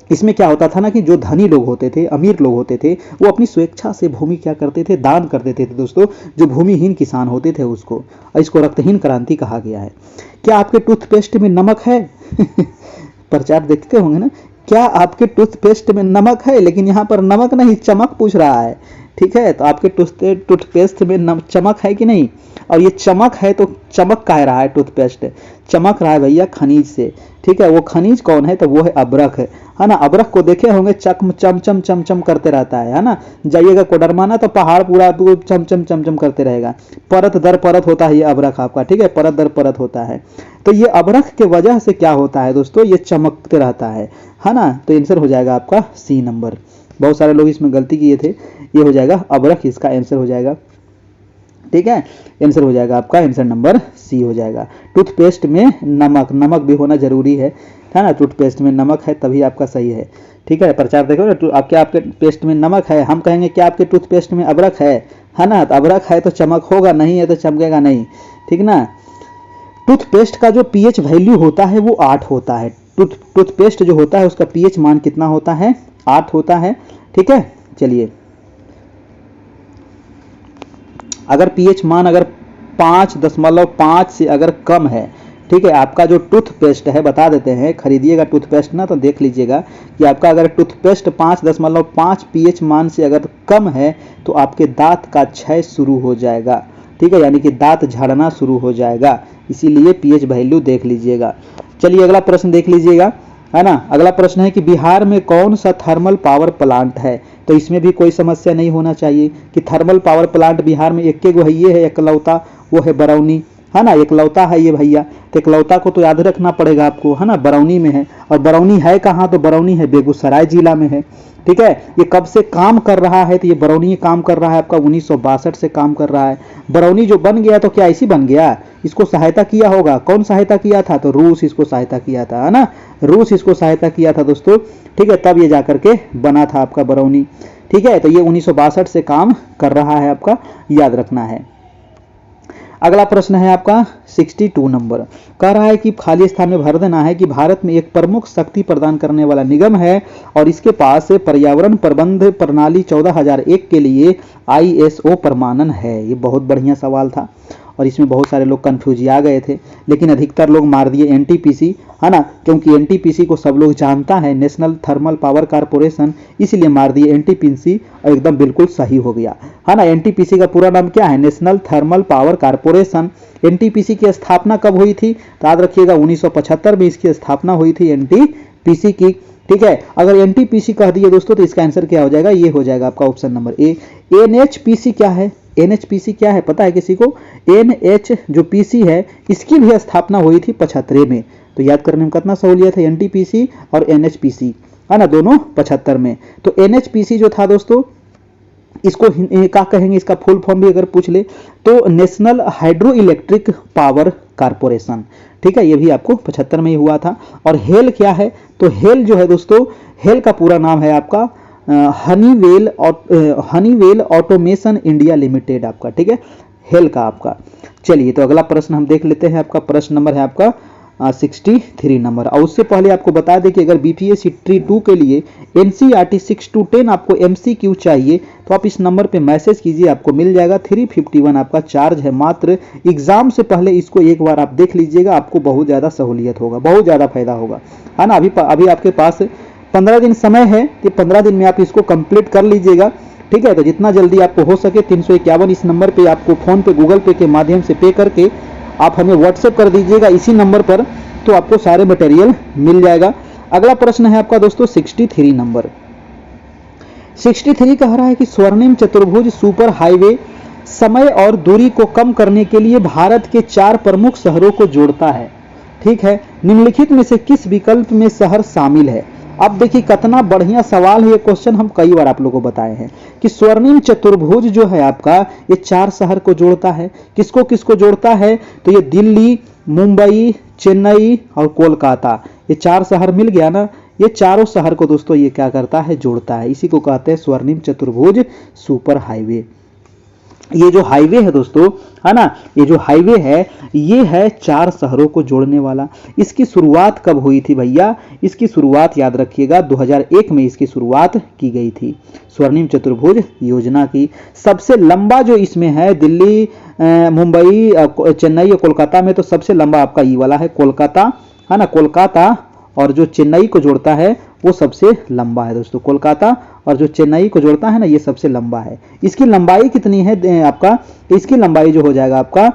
इसमें क्या होता था ना कि जो धनी लोग होते थे, अमीर लोग होते थे, वो अपनी स्वेच्छा से भूमि क्या करते थे? दान कर देते थे दोस्तों, जो भूमिहीन किसान होते थे उसको। इसको रक्तहीन क्रांति कहा गया है। क्या आपके टूथपेस्ट में नमक है? प्रचार देखते होंगे ना, क्या आपके टूथपेस्ट में नमक है? लेकिन यहाँ पर नमक नहीं, चमक पूछ रहा है। ठीक है, तो आपके टूथपेस्ट में चमक है कि नहीं? और ये चमक है तो चमक कह रहा है टूथपेस्ट, चमक रहा है भैया खनिज से। ठीक है, वो खनिज कौन है? तो वो है अबरख, है ना। अबरख को देखे होंगे, चम चम चम चम चम करते रहता है ना। जाइएगा कोडरमा ना, तो पहाड़ पूरा चम चम चम चम करते रहेगा, परत दर परत होता है ये अबरख आपका। ठीक है, परत दर परत होता है। तो ये अबरख के वजह से क्या होता है दोस्तों? ये चमकते रहता है ना। तो आंसर हो जाएगा आपका सी नंबर। बहुत सारे लोग इसमें गलती किए थे, ये हो जाएगा अबरख, इसका आंसर हो जाएगा। ठीक है, आंसर हो जाएगा आपका, आंसर नंबर सी हो जाएगा। टूथपेस्ट में नमक, नमक भी होना जरूरी है ना, टूथपेस्ट में नमक है तभी आपका सही है। ठीक है, प्रचार देखो ना, आपके पेस्ट में नमक है, हम कहेंगे क्या आपके टूथपेस्ट में अबरख है ना। तो अबरख है तो चमक होगा, नहीं है तो चमकेगा नहीं। ठीक ना। टूथपेस्ट का जो पीएच वैल्यू होता है वो 8 होता है। टूथपेस्ट जो होता है उसका पीएच मान कितना होता है? 8 होता है। ठीक है, चलिए, अगर पीएच मान अगर 5.5 से अगर कम है, ठीक है, आपका जो टूथपेस्ट है, बता देते हैं, खरीदिएगा टूथपेस्ट ना तो देख लीजिएगा कि आपका अगर टूथपेस्ट 5.5 पीएच मान से अगर कम है तो आपके दांत का क्षय शुरू हो जाएगा। ठीक है, यानी कि दांत झड़ना शुरू हो जाएगा, इसीलिए पीएच वैल्यू देख लीजिएगा। चलिए अगला प्रश्न देख लीजिएगा, है ना। अगला प्रश्न है कि बिहार में कौन सा थर्मल पावर प्लांट है? तो इसमें भी कोई समस्या नहीं होना चाहिए कि थर्मल पावर प्लांट बिहार में एक गो है, ये है एकलौता, वो है बरौनी, है ना, एकलौता है ये भैया। तो एकलौता को तो याद रखना पड़ेगा आपको, है ना, बरौनी में है। और बरौनी है कहाँ? तो बरौनी है बेगूसराय जिला में है। ठीक है, ये कब से काम कर रहा है? तो ये बरौनी काम कर रहा है आपका 1962 से काम कर रहा है। बरौनी जो बन गया तो क्या ऐसी बन गया? इसको सहायता किया होगा, कौन सहायता किया था? तो रूस इसको सहायता किया था, है ना, रूस इसको सहायता किया था दोस्तों। ठीक है, तब ये जाकर के बना था आपका बरौनी। ठीक है, तो ये 1962 से काम कर रहा है आपका, याद रखना है। अगला प्रश्न है आपका 62 नंबर, कह रहा है कि खाली स्थान में भर देना है कि भारत में एक प्रमुख शक्ति प्रदान करने वाला निगम है और इसके पास पर्यावरण प्रबंध प्रणाली 14001 के लिए ISO प्रमाणन है। ये बहुत बढ़िया सवाल था और इसमें बहुत सारे लोग कंफ्यूज आ गए थे, लेकिन अधिकतर लोग मार दिए NTPC, है ना, क्योंकि NTPC को सब लोग जानता है, नेशनल थर्मल पावर कारपोरेशन, इसलिए मार दिए NTPC और एकदम बिल्कुल सही हो गया, है ना। NTPC का पूरा नाम क्या है? National thermal power corporation. NTPC की स्थापना कब हुई थी? तो याद रखिएगा 1975 में इसकी स्थापना हुई थी NTPC की। ठीक है, अगर NTPC कह दिए दोस्तों तो इसका आंसर क्या हो जाएगा? ये हो जाएगा आपका ऑप्शन नंबर ए। NHPC क्या है? NHPC क्या है पता है किसी को? NH जो PC है इसकी भी स्थापना हुई थी 75 में। तो याद करने में कितना सहूलियत है, NTPC और NHPC, है ना, दोनों 75 में। तो NHPC जो था दोस्तों, इसको क्या कहेंगे? इसका फुल फॉर्म भी अगर पूछ ले तो national hydro electric power corporation. ठीक है, ये भी आपको 75 में ही हुआ था। और हेल क्या है? तो हेल जो है दोस्तों, हेल का पूरा नाम है आपका हनीवेल ऑटोमेशन इंडिया लिमिटेड आपका। ठीक है, हेल का आपका। चलिए तो अगला प्रश्न हम देख लेते हैं। आपका प्रश्न नंबर है आपका 63 नंबर। और उससे पहले आपको बता दें कि अगर BPSC ट्री 2 के लिए NCERT 6 to 10 आपको MCQ चाहिए तो आप इस नंबर पे मैसेज कीजिए, आपको मिल जाएगा। 351 आपका चार्ज है मात्र। एग्जाम से पहले इसको एक बार आप देख लीजिएगा, आपको बहुत ज़्यादा सहूलियत होगा, बहुत ज़्यादा फायदा होगा, है ना। अभी आपके पास 15 दिन समय है कि 15 दिन में आप इसको कंप्लीट कर लीजिएगा। ठीक है, तो जितना जल्दी आपको हो सके 351 इस नंबर पे आपको फ़ोन पे, गूगल पे के माध्यम से पे करके आप हमें व्हाट्सएप कर दीजिएगा इसी नंबर पर, तो आपको सारे मटेरियल मिल जाएगा। अगला प्रश्न है आपका दोस्तों 63 नंबर। 63 कह रहा है कि स्वर्णिम चतुर्भुज सुपर हाईवे समय और दूरी को कम करने के लिए भारत के 4 प्रमुख शहरों को जोड़ता है। ठीक है, निम्नलिखित में से किस विकल्प में शहर शामिल है? अब देखिए कितना बढ़िया सवाल है, ये क्वेश्चन हम कई बार आप लोगों को बताए हैं कि स्वर्णिम चतुर्भुज जो है आपका ये 4 शहर को जोड़ता है। किसको किसको जोड़ता है? तो ये दिल्ली, मुंबई, चेन्नई और कोलकाता, ये 4 शहर मिल गया ना, ये चारों शहर को दोस्तों ये क्या करता है? जोड़ता है। इसी को कहते हैं स्वर्णिम चतुर्भुज सुपर हाईवे। ये जो हाईवे है दोस्तों, है ना, ये जो हाईवे है ये है 4 शहरों को जोड़ने वाला। इसकी शुरुआत कब हुई थी भैया? इसकी शुरुआत याद रखिएगा 2001 में इसकी शुरुआत की गई थी, स्वर्णिम चतुर्भुज योजना की। सबसे लंबा जो इसमें है दिल्ली, मुंबई, चेन्नई और कोलकाता में तो सबसे लंबा आपका ये वाला है कोलकाता, है ना, कोलकाता और जो चेन्नई को जोड़ता है वो सबसे लंबा है दोस्तों। कोलकाता और जो चेन्नई को जोड़ता है ना ये सबसे लंबा है। इसकी लंबाई कितनी है आपका? इसकी लंबाई जो हो जाएगा आपका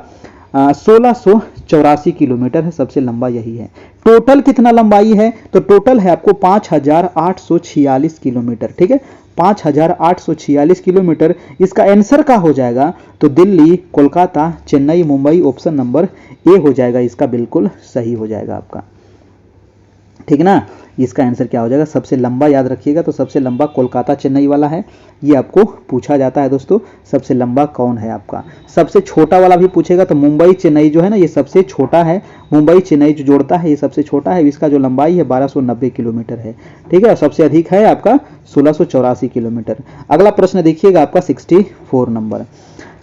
1684 किलोमीटर है, सबसे लंबा यही है। टोटल कितना लंबाई है? तो टोटल है आपको 5846 किलोमीटर। ठीक है, 5846 किलोमीटर। इसका आंसर का हो जाएगा तो Delhi, Kolkata, Chennai, Mumbai, option number A हो जाएगा, इसका बिल्कुल सही हो जाएगा आपका। ठीक है ना, इसका आंसर क्या हो जाएगा? सबसे लंबा याद रखिएगा, तो सबसे लंबा कोलकाता चेन्नई वाला है, ये आपको पूछा जाता है दोस्तों। सबसे लंबा कौन है आपका? सबसे छोटा वाला भी पूछेगा तो मुंबई चेन्नई जो है ना ये सबसे छोटा है। मुंबई चेन्नई जो जोड़ता है ये सबसे छोटा है, इसका जो लंबाई है 1290 किलोमीटर है। ठीक है, सबसे अधिक है आपका 1684 किलोमीटर। अगला प्रश्न देखिएगा आपका 64 नंबर।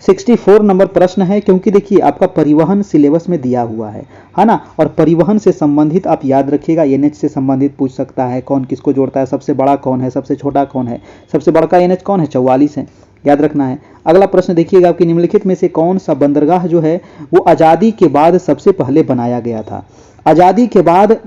64 नंबर प्रश्न है, क्योंकि देखिए आपका परिवहन सिलेबस में दिया हुआ है ना, और परिवहन से संबंधित आप याद रखिएगा, एनएच से संबंधित पूछ सकता है, कौन किसको जोड़ता है, सबसे बड़ा कौन है, सबसे छोटा कौन है। सबसे बड़ा का एनएच कौन है? 44 है, याद रखना है। अगला प्रश्न देखिएगा आपकी निम्नलिखित में से कौन सा बंदरगाह जो है वो आज़ादी के बाद सबसे पहले बनाया गया था? आज़ादी के बाद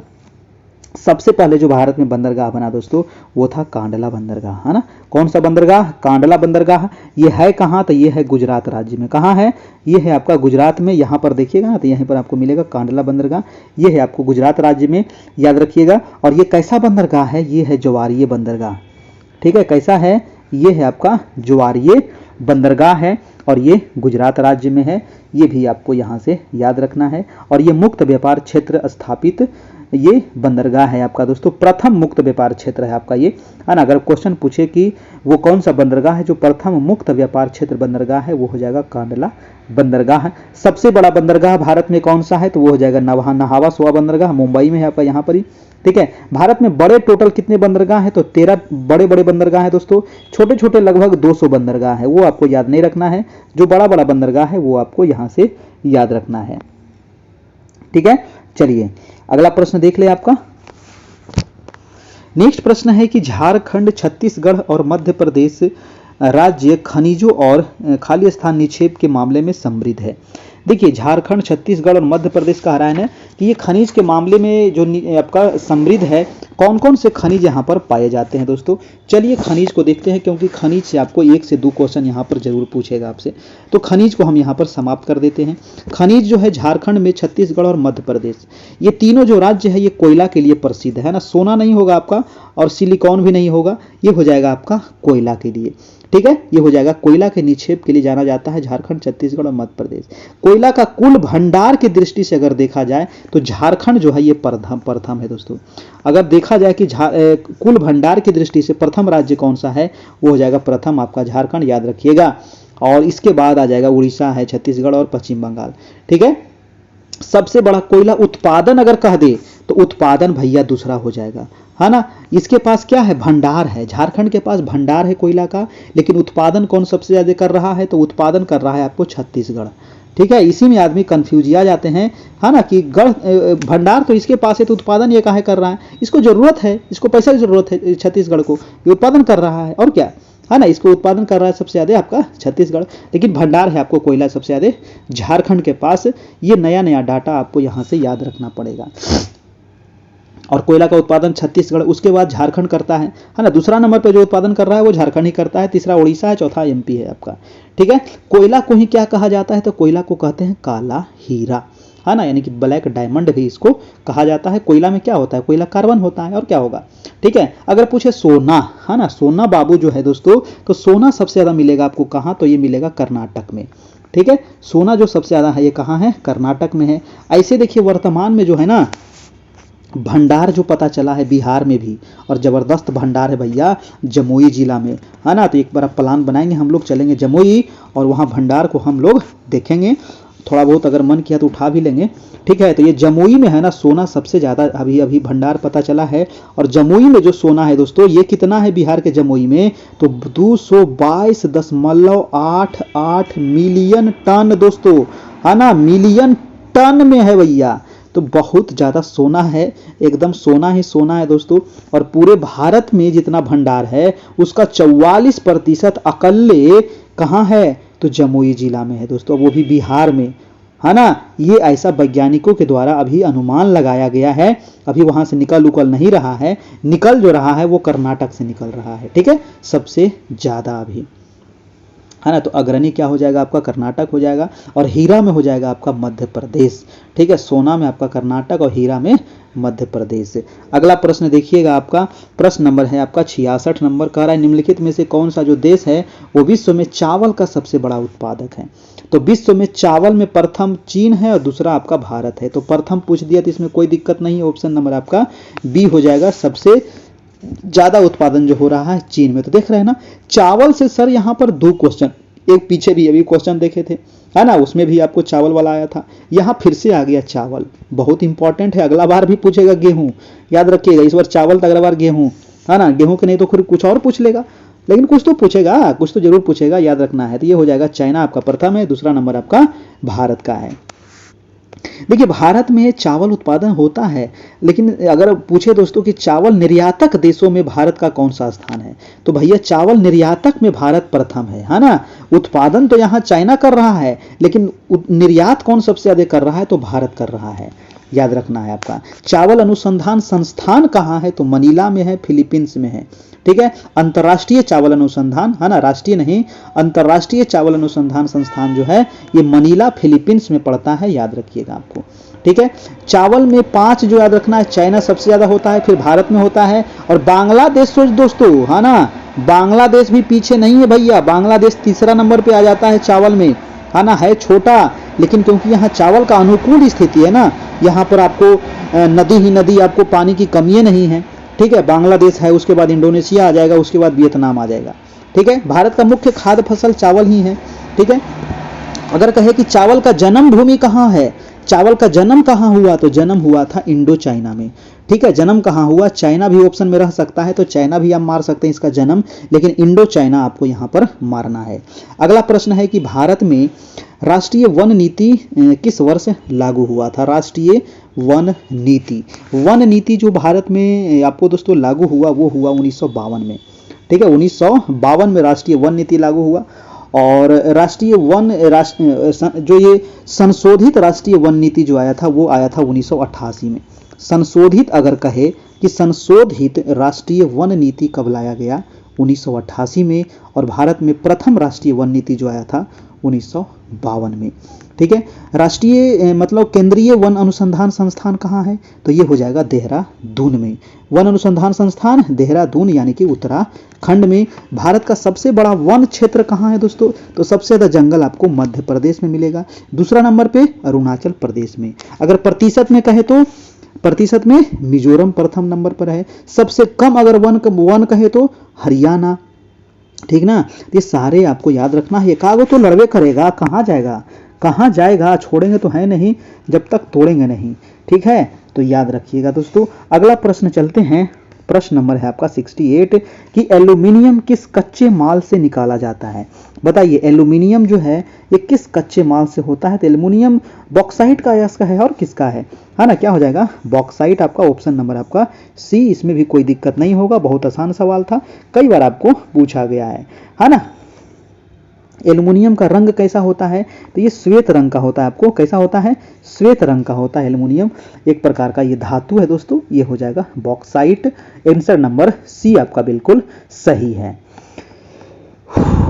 सबसे पहले जो भारत में बंदरगाह बना दोस्तों वो था कांडला बंदरगाह, है ना। कौन सा बंदरगाह? कांडला बंदरगाह। ये है कहाँ? तो ये है गुजरात राज्य में। कहाँ है? ये है आपका गुजरात में। यहाँ पर देखिएगा ना तो यहीं पर आपको मिलेगा कांडला बंदरगाह, ये है आपको गुजरात राज्य में, याद रखिएगा। और ये कैसा बंदरगाह है? ये है ज्वारीय बंदरगाह। ठीक है, कैसा है? ये है आपका ज्वारीय बंदरगाह है और ये गुजरात राज्य में है, ये भी आपको यहाँ से याद रखना है। और ये मुक्त व्यापार क्षेत्र स्थापित ये बंदरगाह है आपका दोस्तों, प्रथम मुक्त व्यापार क्षेत्र है आपका ये, है ना। अगर क्वेश्चन पूछे कि वो कौन सा बंदरगाह है जो प्रथम मुक्त व्यापार क्षेत्र बंदरगाह है, वो हो जाएगा कांडला बंदरगाह। सबसे बड़ा बंदरगाह भारत में कौन सा है? तो वो हो जाएगा नहावा सोवा बंदरगाह, मुंबई में है आपका, यहाँ पर ही। ठीक है, भारत में बड़े टोटल कितने बंदरगाह हैं? तो 13 बड़े बड़े बंदरगाह हैं दोस्तों, छोटे छोटे लगभग 200 बंदरगाह है, वो आपको याद नहीं रखना है। जो बड़ा बड़ा बंदरगाह है वो आपको यहाँ से याद रखना है। ठीक है, चलिए अगला प्रश्न देख ले आपका। नेक्स्ट प्रश्न है कि झारखंड, छत्तीसगढ़ और मध्य प्रदेश राज्य खनिजों और खाली स्थान निक्षेप के मामले में समृद्ध है। देखिए झारखंड, छत्तीसगढ़ और मध्य प्रदेश कह रहा है ना कि ये खनिज के मामले में जो आपका समृद्ध है, कौन कौन से खनिज यहाँ पर पाए जाते हैं दोस्तों। चलिए खनिज को देखते हैं, क्योंकि खनिज से आपको 1 से 2 क्वेश्चन यहाँ पर जरूर पूछेगा आपसे, तो खनिज को हम यहाँ पर समाप्त कर देते हैं। खनिज जो है झारखंड में, छत्तीसगढ़ और मध्य प्रदेश, ये तीनों जो राज्य है ये कोयला के लिए प्रसिद्ध है ना। सोना नहीं होगा आपका और सिलिकॉन भी नहीं होगा, ये हो जाएगा आपका कोयला के लिए। ठीक है, ये हो जाएगा कोयला के निक्षेप के लिए जाना जाता है झारखंड, छत्तीसगढ़ और मध्य प्रदेश। कोयला का कुल भंडार की दृष्टि से अगर देखा जाए तो झारखंड जो है ये प्रथम है दोस्तों। अगर देखा जाए कि कुल भंडार की दृष्टि से प्रथम राज्य कौन सा है, वो हो जाएगा प्रथम आपका झारखंड, याद रखिएगा। और इसके बाद आ जाएगा उड़ीसा है, छत्तीसगढ़ और पश्चिम बंगाल। ठीक है, सबसे बड़ा कोयला उत्पादन अगर कह दे तो उत्पादन भैया दूसरा हो जाएगा, है ना। इसके पास क्या है? भंडार है, झारखंड के पास भंडार है कोयला का, लेकिन उत्पादन कौन सबसे ज्यादा कर रहा है? तो उत्पादन कर रहा है आपको छत्तीसगढ़। ठीक है, इसी में आदमी कंफ्यूज आ जाते हैं, है ना, कि भंडार तो इसके पास है तो उत्पादन ये काहे कर रहा है? इसको जरूरत है, इसको पैसा की जरूरत है छत्तीसगढ़ को, ये उत्पादन कर रहा है और क्या, है ना। इसको उत्पादन कर रहा है सबसे ज्यादा आपका छत्तीसगढ़, लेकिन भंडार है आपको कोयला सबसे ज्यादा झारखंड के पास। ये नया नया डाटा आपको यहाँ से याद रखना पड़ेगा। और कोयला का उत्पादन छत्तीसगढ़, उसके बाद झारखंड करता है ना। दूसरा नंबर पे जो उत्पादन कर रहा है वो झारखंड ही करता है, तीसरा उड़ीसा है, चौथा एमपी है आपका। ठीक है, कोयला को ही क्या कहा जाता है? तो कोयला को कहते हैं काला हीरा। है ना, यानी कि ब्लैक डायमंड भी इसको कहा जाता है। कोयला में क्या होता है, कोयला कार्बन होता है, और क्या होगा, ठीक है। अगर पूछे सोना, है ना, सोना बाबू जो है दोस्तों, तो सोना सबसे ज्यादा मिलेगा आपको कहाँ, तो ये मिलेगा कर्नाटक में, ठीक है। सोना जो सबसे ज्यादा है ये कहाँ है, कर्नाटक में है। ऐसे देखिए वर्तमान में जो है ना भंडार जो पता चला है बिहार में भी, और जबरदस्त भंडार है भैया जमुई जिला में, है ना। तो एक बार प्लान बनाएंगे, हम लोग चलेंगे जमुई और वहाँ भंडार को हम लोग देखेंगे, थोड़ा बहुत अगर मन किया तो उठा भी लेंगे, ठीक है। तो ये जमुई में है ना सोना सबसे ज़्यादा अभी अभी भंडार पता चला है। और जमुई में जो सोना है दोस्तों ये कितना है बिहार के जमुई में, तो 222.88 मिलियन टन दोस्तों, है ना, मिलियन टन में है भैया। तो बहुत ज़्यादा सोना है, एकदम सोना ही सोना है दोस्तों। और पूरे भारत में जितना भंडार है उसका 44% अकेले कहाँ है, तो जमुई जिला में है दोस्तों, वो भी बिहार में, है ना। ये ऐसा वैज्ञानिकों के द्वारा अभी अनुमान लगाया गया है, अभी वहां से निकल उकल नहीं रहा है, निकल जो रहा है वो कर्नाटक से निकल रहा है, ठीक है, सबसे ज्यादा अभी, है ना। तो अग्रणी क्या हो जाएगा आपका, कर्नाटक हो जाएगा, और हीरा में हो जाएगा आपका मध्य प्रदेश, ठीक है। सोना में आपका कर्नाटक और हीरा में मध्य प्रदेश। अगला प्रश्न देखिएगा, आपका प्रश्न नंबर है आपका 66 नंबर, कह रहा है निम्नलिखित में से कौन सा जो देश है वो विश्व में चावल का सबसे बड़ा उत्पादक है। तो विश्व में चावल में प्रथम चीन है और दूसरा आपका भारत है। तो प्रथम पूछ दिया तो इसमें कोई दिक्कत नहीं है, ऑप्शन नंबर आपका बी हो जाएगा, सबसे ज्यादा उत्पादन जो हो रहा है चीन में। तो देख रहे हैं ना चावल से सर यहाँ पर 2 क्वेश्चन, एक पीछे भी अभी क्वेश्चन देखे थे, है ना, उसमें भी आपको चावल वाला आया था, यहाँ फिर से आ गया चावल, बहुत इंपॉर्टेंट है। अगला बार भी पूछेगा गेहूं, याद रखिएगा, इस बार चावल तो अगला बार गेहूं, है ना, गेहूं के नहीं तो फिर कुछ और पूछ लेगा, लेकिन कुछ तो पूछेगा, कुछ तो जरूर पूछेगा, याद रखना है। तो ये हो जाएगा चाइना आपका प्रथम है, दूसरा नंबर आपका भारत का है। देखिए भारत में चावल उत्पादन होता है, लेकिन अगर पूछे दोस्तों कि चावल निर्यातक देशों में भारत का कौन सा स्थान है, तो भैया चावल निर्यातक में भारत प्रथम है ना। उत्पादन तो यहाँ चाइना कर रहा है, लेकिन निर्यात कौन सबसे ज्यादा कर रहा है, तो भारत कर रहा है, याद रखना है आपका। चावल अनुसंधान संस्थान कहाँ है, तो मनीला में है, फिलीपींस में है, ठीक है। अंतर्राष्ट्रीय चावल अनुसंधान, है ना, राष्ट्रीय नहीं, अंतर्राष्ट्रीय चावल अनुसंधान संस्थान जो है ये मनीला फिलीपींस में पड़ता है, याद रखिएगा आपको, ठीक है। चावल में 5 जो याद रखना है, चाइना सबसे ज्यादा होता है, फिर भारत में होता है, और बांग्लादेश सोच दोस्तों, है ना, बांग्लादेश भी पीछे नहीं है भैया, बांग्लादेश तीसरा नंबर पे आ जाता है चावल में, है ना, है छोटा, लेकिन क्योंकि यहाँ चावल का अनुकूल स्थिति है ना, यहाँ पर आपको नदी ही नदी, आपको पानी की कमी नहीं है, ठीक है। बांग्लादेश है, उसके बाद इंडोनेशिया आ जाएगा, उसके बाद वियतनाम आ जाएगा, ठीक है। भारत का मुख्य खाद्य फसल चावल ही है, ठीक है। अगर कहे कि चावल का जन्म भूमि कहाँ है, चावल का जन्म कहाँ हुआ, तो जन्म हुआ था इंडो चाइना में, ठीक है। जन्म कहाँ हुआ, चाइना भी ऑप्शन में रह सकता है, तो चाइना भी आप मार सकते हैं इसका जन्म, लेकिन इंडो चाइना आपको यहाँ पर मारना है। अगला प्रश्न है कि भारत में राष्ट्रीय वन नीति किस वर्ष लागू हुआ था। राष्ट्रीय वन नीति जो भारत में आपको दोस्तों लागू हुआ वो हुआ 1952 में, ठीक है। 1952 में राष्ट्रीय वन नीति लागू हुआ, और राष्ट्रीय वन जो ये संशोधित राष्ट्रीय वन नीति जो आया था वो आया था 1988 में। संशोधित अगर कहे कि संशोधित राष्ट्रीय वन नीति कब लाया गया, 1988 में, और भारत में प्रथम राष्ट्रीय वन नीति जो आया था 1952 में, ठीक है। राष्ट्रीय मतलब केंद्रीय वन अनुसंधान संस्थान कहाँ है, तो ये हो जाएगा देहरादून में, वन अनुसंधान संस्थान देहरादून यानी कि उत्तराखंड में। भारत का सबसे बड़ा वन क्षेत्र कहाँ है दोस्तों, तो सबसे ज्यादा जंगल आपको मध्य प्रदेश में मिलेगा, दूसरा नंबर पे अरुणाचल प्रदेश में। अगर प्रतिशत में कहे तो प्रतिशत में मिजोरम प्रथम नंबर पर है, सबसे कम अगर वन कहे तो हरियाणा, ठीक ना। ये सारे आपको याद रखना है, एकागो तो लड़वे करेगा, कहाँ जाएगा, छोड़ेंगे तो है नहीं जब तक तोड़ेंगे नहीं, ठीक है। तो याद रखिएगा दोस्तों। अगला प्रश्न चलते हैं, प्रश्न नंबर है आपका 68 कि एल्यूमिनियम किस कच्चे माल से निकाला जाता है। बताइए एल्यूमिनियम जो है ये किस कच्चे माल से होता है, तो एल्यूमिनियम बॉक्साइट का इसका है, और किसका है ना, क्या हो जाएगा, बॉक्साइट आपका ऑप्शन नंबर आपका सी, इसमें भी कोई दिक्कत नहीं होगा, बहुत आसान सवाल था, कई बार आपको पूछा गया है ना। एल्युमिनियम का रंग कैसा होता है, तो ये श्वेत रंग का होता है, आपको कैसा होता है, श्वेत रंग का होता है एल्युमिनियम, एक प्रकार का ये धातु है दोस्तों, ये हो जाएगा बॉक्साइट, आंसर नंबर सी आपका बिल्कुल सही है।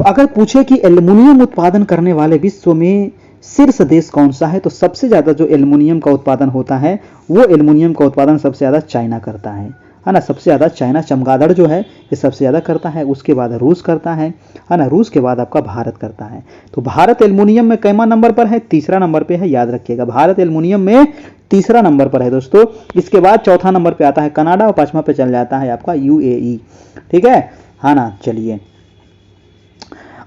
अगर पूछे कि एल्युमिनियम उत्पादन करने वाले विश्व में शीर्ष देश कौन सा है? तो सबसे ज्यादा जो एल्युमिनियम का उत्पादन होता है वो एल्युमिनियम का उत्पादन सबसे ज्यादा चाइना करता है ना। सबसे ज्यादा चाइना, चमगादड़ जो है ये सबसे ज्यादा करता है, उसके बाद रूस करता है ना। रूस के बाद आपका भारत करता है। तो भारत एल्युमिनियम में कैमा नंबर पर है? तीसरा नंबर पे है, याद रखिएगा। भारत एल्युमिनियम में तीसरा नंबर पर है दोस्तों। इसके बाद चौथा नंबर पे आता है कनाडा और पांचवा पे चल जाता है आपका यूएई। ठीक है, हाँ ना। चलिए,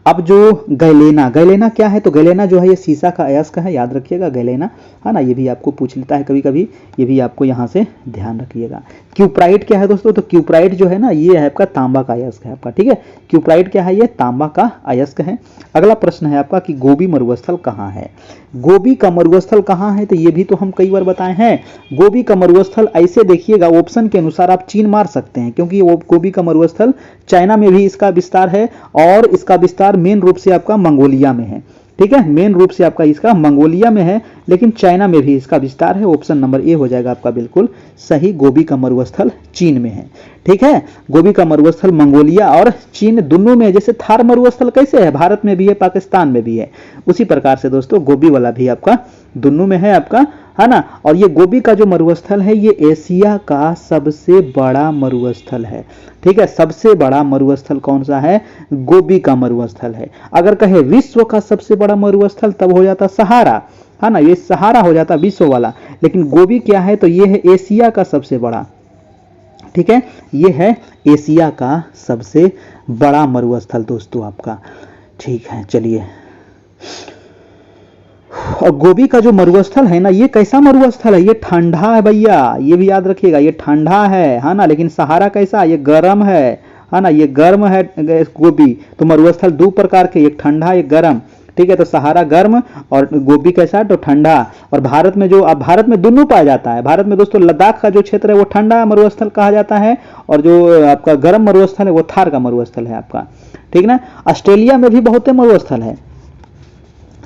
अब जो गैलेना, गैलेना क्या है? तो गैलेना जो है ये सीसा का अयस्क है, याद रखिएगा गैलेना, है ना। ये भी आपको पूछ लेता है कभी कभी, ये भी आपको यहाँ से ध्यान रखिएगा। क्यूप्राइट क्या है दोस्तों? तो क्यूप्राइट जो है ना ये है आपका तांबा का अयस्क है आपका। ठीक है, क्यूप्राइट क्या है? ये तांबा का अयस्क है। अगला प्रश्न है आपका कि गोबी मरुस्थल कहाँ है? गोबी का मरुस्थल कहाँ है? तो ये भी तो हम कई बार बताए हैं। गोबी का मरुस्थल ऐसे देखिएगा, ऑप्शन के अनुसार आप चीन मार सकते हैं, क्योंकि वो गोबी का मरुस्थल चाइना में भी इसका विस्तार है और इसका विस्तार मेन रूप से आपका मंगोलिया में है। ठीक है, मेन रूप से आपका इसका मंगोलिया में है, लेकिन चाइना में भी इसका विस्तार है। ऑप्शन नंबर ए हो जाएगा आपका बिल्कुल सही। गोबी का मरुस्थल चीन में है। ठीक है, गोबी का मरुस्थल मंगोलिया और चीन दोनों में। जैसे थार मरुस्थल कैसे है? भारत में भी है, पाकिस्तान में भी है, उसी प्रकार से दोस्तों गोबी वाला भी आपका दोनों में है आपका, है ना। और ये गोबी का जो मरुस्थल है ये एशिया का सबसे बड़ा मरुस्थल है। ठीक है, सबसे बड़ा मरुस्थल कौन सा है? गोबी का मरुस्थल है। अगर कहे विश्व का सबसे बड़ा मरुस्थल तब हो जाता सहारा, है ना। ये सहारा हो जाता विश्व वाला, लेकिन गोबी क्या है? तो ये है एशिया का सबसे बड़ा। ठीक है, ये है एशिया का सबसे बड़ा मरुस्थल दोस्तों आपका। ठीक है, चलिए। और गोबी का जो मरुस्थल है ना ये कैसा मरुस्थल है? ये ठंडा है भैया, ये भी याद रखिएगा, ये ठंडा है ना। लेकिन सहारा कैसा? ये गर्म है ना। ये गर्म है गोबी। तो मरुस्थल दो प्रकार के, एक ठंडा एक गर्म। ठीक है, तो सहारा गर्म और गोबी कैसा? तो ठंडा। और भारत में जो, अब भारत में दोनों पाया जाता है। भारत में दोस्तों लद्दाख का जो क्षेत्र है वो ठंडा मरुस्थल कहा जाता है, और जो आपका गर्म मरुस्थल है वो थार का मरुस्थल है आपका। ठीक ना। ऑस्ट्रेलिया में भी बहुत मरुस्थल है,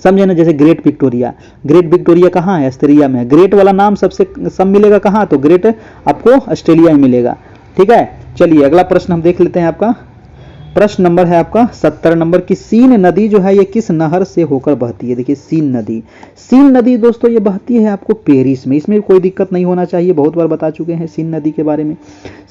समझे ना। जैसे ग्रेट विक्टोरिया, ग्रेट विक्टोरिया कहाँ है? ऑस्ट्रेलिया में। ग्रेट वाला नाम सबसे सब मिलेगा कहाँ? तो ग्रेट आपको ऑस्ट्रेलिया में मिलेगा। ठीक है, चलिए अगला प्रश्न हम देख लेते हैं। आपका प्रश्न नंबर है आपका 70 नंबर की सीन नदी जो है ये किस नहर से होकर बहती है? देखिए सीन नदी, सीन नदी दोस्तों ये बहती है आपको पेरिस में। इसमें कोई दिक्कत नहीं होना चाहिए, बहुत बार बता चुके हैं सीन नदी के बारे में।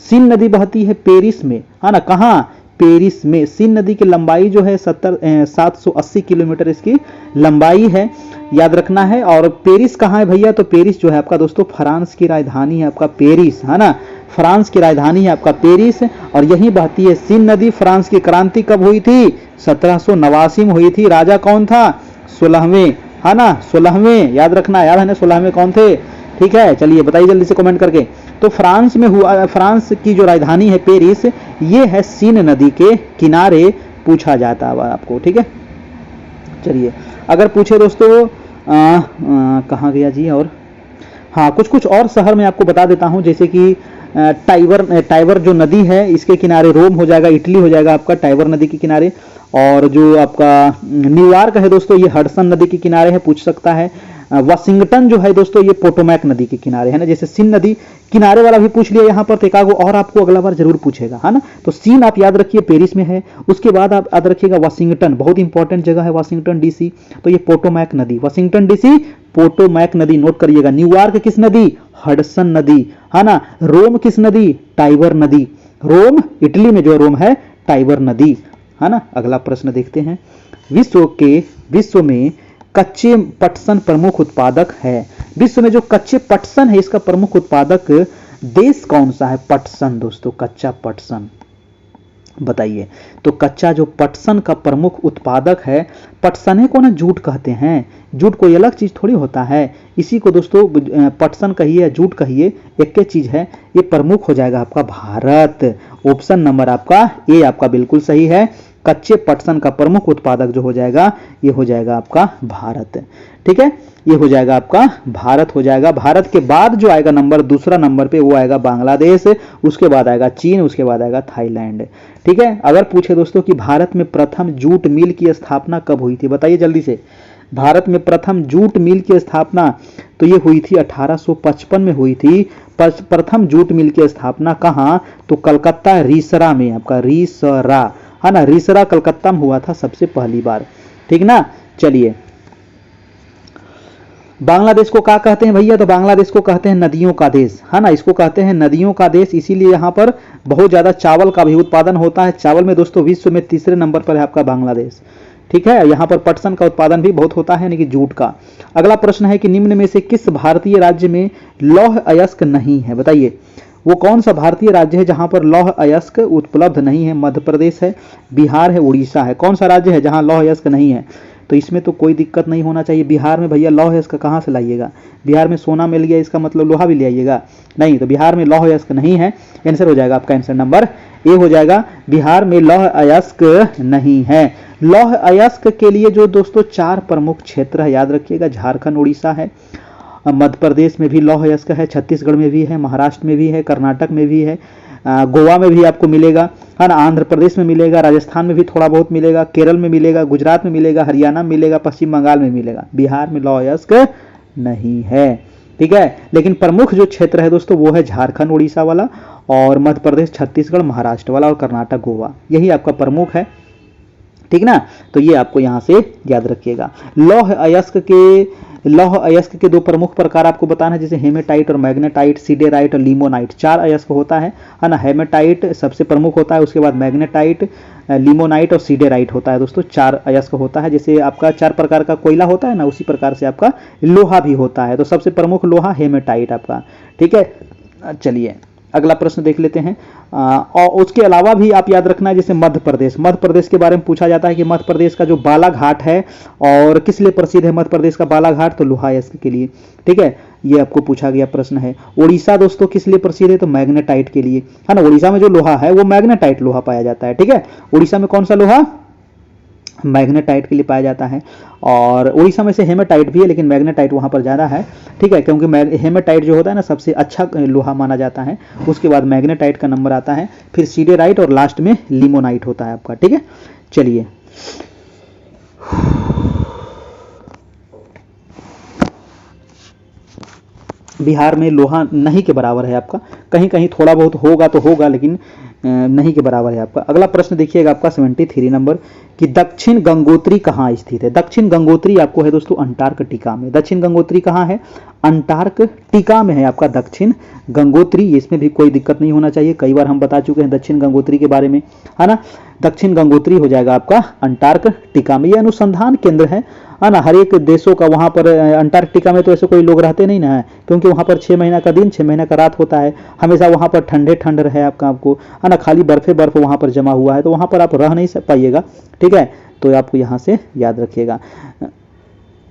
सीन नदी बहती है पेरिस में, है ना। कहाँ? पेरिस में। सीन नदी की लंबाई जो है 780 किलोमीटर इसकी लंबाई है, याद रखना है। और पेरिस कहाँ है भैया? तो पेरिस जो है आपका दोस्तों फ्रांस की राजधानी है आपका पेरिस, है ना। फ्रांस की राजधानी है आपका पेरिस, और यहीं बहती है सीन नदी। फ्रांस की क्रांति कब हुई थी? 1789 में हुई थी। राजा कौन था? 16वें, है ना। 16वें याद रखना, याद है ना 16वें कौन थे? ठीक है, चलिए बताइए जल्दी से कमेंट करके। तो फ्रांस में हुआ, फ्रांस की जो राजधानी है पेरिस, ये है सीन नदी के किनारे, पूछा जाता है आपको। ठीक है, चलिए अगर पूछे दोस्तों कहाँ गया जी? और हाँ, कुछ कुछ और शहर में आपको बता देता हूँ, जैसे कि टाइबर जो नदी है इसके किनारे रोम हो जाएगा, इटली हो जाएगा आपका टाइबर नदी के किनारे। और जो आपका न्यूयॉर्क है दोस्तों ये हडसन नदी के किनारे है, पूछ सकता है। वाशिंगटन जो है दोस्तों ये पोटोमैक नदी के किनारे है ना। जैसे सीन नदी किनारे वाला भी पूछ लिया यहाँ पर, तो एकागो और आपको अगला बार जरूर पूछेगा, है ना। तो सीन आप याद रखिए पेरिस में है, उसके बाद आप याद रखिएगा वाशिंगटन, बहुत इंपॉर्टेंट जगह है वाशिंगटन डीसी। तो ये पोटोमैक नदी, वाशिंगटन डीसी पोटोमैक नदी नोट करिएगा। न्यूयॉर्क किस नदी? हडसन नदी, है ना। रोम किस नदी? टाइबर नदी। रोम इटली में जो रोम है टाइबर नदी, है ना। अगला प्रश्न देखते हैं। विश्व में कच्चे पटसन प्रमुख उत्पादक है। विश्व में जो कच्चे पटसन है इसका प्रमुख उत्पादक देश कौन सा है? पटसन दोस्तों, कच्चा पटसन बताइए। तो कच्चा जो पटसन का प्रमुख उत्पादक है, पटसने को ना जूट कहते हैं। जूट कोई अलग चीज थोड़ी होता है, इसी को दोस्तों पटसन कहिए या जूट कहिए, एक ही चीज है। ये प्रमुख हो जाएगा आपका भारत। ऑप्शन नंबर आपका ए आपका बिल्कुल सही है। कच्चे पटसन का प्रमुख उत्पादक जो हो जाएगा ये हो जाएगा आपका भारत। ठीक है, ये हो जाएगा आपका भारत हो जाएगा। भारत के बाद जो आएगा नंबर, दूसरा नंबर पे वो आएगा बांग्लादेश, उसके बाद आएगा चीन, उसके बाद आएगा थाईलैंड। ठीक है, अगर पूछे दोस्तों कि भारत में प्रथम जूट मिल की स्थापना कब हुई थी? बताइए जल्दी से। भारत में प्रथम जूट मिल की स्थापना तो ये हुई थी 1855 में हुई थी। प्रथम जूट मिल की स्थापना कहाँ? तो कलकत्ता रीसरा में, आपका रीसरा, है ना। रीसरा कलकत्ता में हुआ था सबसे पहली बार। ठीक ना। चलिए बांग्लादेश को क्या कहते हैं भैया? तो बांग्लादेश को कहते हैं नदियों का देश, है ना, इसको कहते हैं नदियों का देश। इसीलिए यहाँ पर बहुत ज्यादा चावल का भी उत्पादन होता है। चावल में दोस्तों विश्व में तीसरे नंबर पर है आपका बांग्लादेश। ठीक है, यहाँ पर पटसन का उत्पादन भी बहुत होता है, यानी कि जूट का। अगला प्रश्न है कि निम्न में से किस भारतीय राज्य में लौह अयस्क नहीं है? बताइए वो कौन सा भारतीय राज्य है जहां पर लौह अयस्क उपलब्ध नहीं है? मध्य प्रदेश है, बिहार है, उड़ीसा है। कौन सा राज्य है जहां लौह अयस्क नहीं है? तो इसमें तो कोई दिक्कत नहीं होना चाहिए। बिहार में भैया लौह अयस्क कहाँ से लाइएगा? बिहार में सोना मिल गया इसका मतलब लोहा भी ले आइएगा? नहीं, तो बिहार में लौह अयस्क नहीं है। आंसर हो जाएगा आपका, आंसर नंबर ए हो जाएगा, बिहार में लौह अयस्क नहीं है। लौह अयस्क के लिए जो दोस्तों 4 प्रमुख क्षेत्र है, याद रखिएगा, झारखंड, उड़ीसा है, मध्य प्रदेश में भी लौह अयस्क है, छत्तीसगढ़ में भी है, महाराष्ट्र में भी है, कर्नाटक में भी है, गोवा में भी आपको मिलेगा, है ना, आंध्र प्रदेश में मिलेगा, राजस्थान में भी थोड़ा बहुत मिलेगा, केरल में मिलेगा, गुजरात में मिलेगा, हरियाणा में मिलेगा, पश्चिम बंगाल में मिलेगा। बिहार में लौह अयस्क नहीं है। ठीक है, लेकिन प्रमुख जो क्षेत्र है दोस्तों वो है झारखंड उड़ीसा वाला, और मध्य प्रदेश छत्तीसगढ़ महाराष्ट्र वाला, और कर्नाटक गोवा, यही आपका प्रमुख है। ठीक ना, तो ये आपको यहां से याद रखिएगा। लौह अयस्क के 2 प्रमुख प्रकार आपको बताना है, जैसे हेमेटाइट और मैग्नेटाइट, सीडेराइट और लिमोनाइट। 4 अयस्क होता है ना। हेमेटाइट सबसे प्रमुख होता है, उसके बाद मैग्नेटाइट, लिमोनाइट और सीडेराइट होता है दोस्तों। 4 अयस्क होता है। जैसे आपका 4 प्रकार का कोयला होता है ना, उसी प्रकार से आपका लोहा भी होता है। तो सबसे प्रमुख लोहा हेमेटाइट आपका। ठीक है, चलिए अगला प्रश्न देख लेते हैं। और उसके अलावा भी आप याद रखना है, जैसे मध्य प्रदेश के बारे में पूछा जाता है कि मध्य प्रदेश का जो बालाघाट है और किस लिए प्रसिद्ध है मध्य प्रदेश का बालाघाट? तो लोहा अयस्क के लिए। ठीक है, ये आपको पूछा गया प्रश्न है। उड़ीसा दोस्तों किस लिए प्रसिद्ध है? तो मैग्नेटाइट के लिए, है ना। उड़ीसा में जो लोहा है वो मैग्नेटाइट लोहा पाया जाता है। ठीक है, उड़ीसा में कौन सा लोहा? मैग्नेटाइट के लिए पाया जाता है। और उड़ीसा में से हेमेटाइट भी है, लेकिन मैग्नेटाइट वहां पर ज़्यादा है। ठीक है, क्योंकि हेमेटाइट जो होता है ना सबसे अच्छा लोहा माना जाता है। उसके बाद मैग्नेटाइट का नंबर आता है, फिर सीडेराइट और लास्ट में लिमोनाइट होता है आपका। ठीक है, चलिए बिहार में लोहा नहीं के बराबर है आपका। कहीं कहीं थोड़ा बहुत होगा तो होगा, लेकिन नहीं के बराबर है आपका। अगला प्रश्न देखिएगा आपका 73 नंबर कि दक्षिण गंगोत्री कहाँ स्थित है? दक्षिण गंगोत्री आपको है दोस्तों अंटार्कटिका में। दक्षिण गंगोत्री कहाँ है? अंटार्कटिका में है आपका दक्षिण गंगोत्री। इसमें भी कोई दिक्कत नहीं होना चाहिए, कई बार हम बता चुके हैं दक्षिण गंगोत्री के बारे में, है ना। दक्षिण गंगोत्री हो जाएगा आपका अंटार्कटिका में। ये अनुसंधान केंद्र है ना, हर एक देशों का। वहाँ पर अंटार्कटिका में तो ऐसे कोई लोग रहते नहीं ना है, क्योंकि वहाँ पर 6 महीना का दिन 6 महीना का रात होता है। हमेशा वहाँ पर ठंडे ठंड रहे आपको, है ना, खाली बर्फ वहाँ पर जमा हुआ है, तो वहाँ पर आप रह नहीं पाइएगा। ठीक है, तो आपको यहाँ से याद रखिएगा।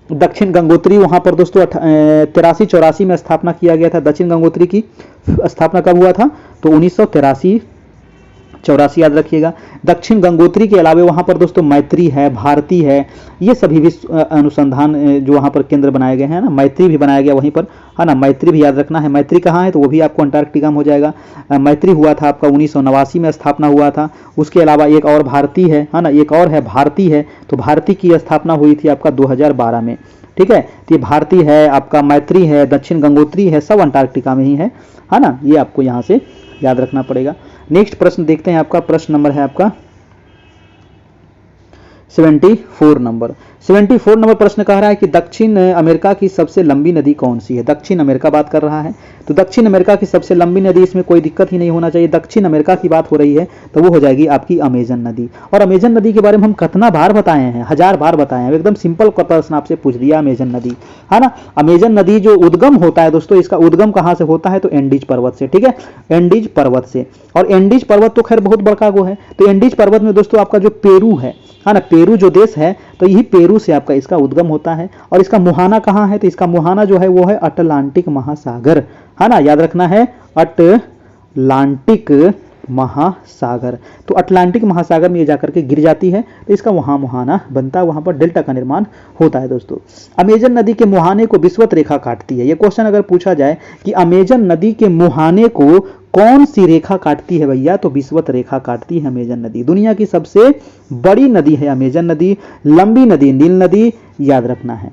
दक्षिण गंगोत्री वहाँ पर दोस्तों 83-84 में स्थापना किया गया था। दक्षिण गंगोत्री की स्थापना कब हुआ था? तो 1983-84 याद रखिएगा। दक्षिण गंगोत्री के अलावा वहाँ पर दोस्तों मैत्री है, भारती है, ये सभी भी अनुसंधान जो वहाँ पर केंद्र बनाए गए हैं ना। मैत्री भी बनाया गया वहीं पर, है ना। मैत्री भी याद रखना है। मैत्री कहाँ है? तो वो भी आपको अंटार्कटिका में हो जाएगा। मैत्री हुआ था आपका 1989 में स्थापना हुआ था। उसके अलावा एक और भारती है ना, एक और है भारती है। तो भारती की स्थापना हुई थी आपका 2012 में। ठीक है, तो ये भारती है आपका, मैत्री है, दक्षिण गंगोत्री है, सब अंटार्कटिका में ही है ना। ये आपको यहाँ से याद रखना पड़ेगा। नेक्स्ट प्रश्न देखते हैं आपका। प्रश्न नंबर है आपका 74 नंबर। 74 नंबर प्रश्न कह रहा है कि दक्षिण अमेरिका की सबसे लंबी नदी कौन सी है? दक्षिण अमेरिका बात कर रहा है, तो दक्षिण अमेरिका की सबसे लंबी नदी, इसमें कोई दिक्कत ही नहीं होना चाहिए। दक्षिण अमेरिका की बात हो रही है तो वो हो जाएगी आपकी अमेजन नदी। और अमेजन नदी के बारे में हम कितना बार बताए हैं? 1000 बार बताए हैं। एकदम सिंपल प्रश्न आपसे पूछ दिया, अमेजन नदी, है ना। अमेजन नदी जो उद्गम होता है दोस्तों, इसका उद्गम कहाँ से होता है? तो एंडीज पर्वत से। ठीक है, एंडीज पर्वत से। और एंडीज पर्वत तो खैर बहुत बड़का गो है। तो एंडीज पर्वत में दोस्तों आपका जो पेरू है ना, पेरू जो देश है, तो यही पेरू से आपका इसका उद्गम होता है। और इसका मुहाना कहाँ है? तो इसका मुहाना जो है वो है अटलांटिक महासागर, है ना, याद रखना है, अटलांटिक महासागर। तो अटलांटिक महासागर में ये जाकर के गिर जाती है, तो इसका वहां मुहाना बनता है, वहां पर डेल्टा का निर्माण होता है दोस्तों। अमेजन नदी के मुहाने को विषुवत रेखा काटती है। ये क्वेश्चन अगर पूछा जाए कि अमेजन नदी के मुहाने को कौन सी रेखा काटती है भैया? तो विषुवत रेखा काटती है अमेजन नदी। दुनिया की सबसे बड़ी नदी है अमेजन नदी, लंबी नदी नील नदी, याद रखना है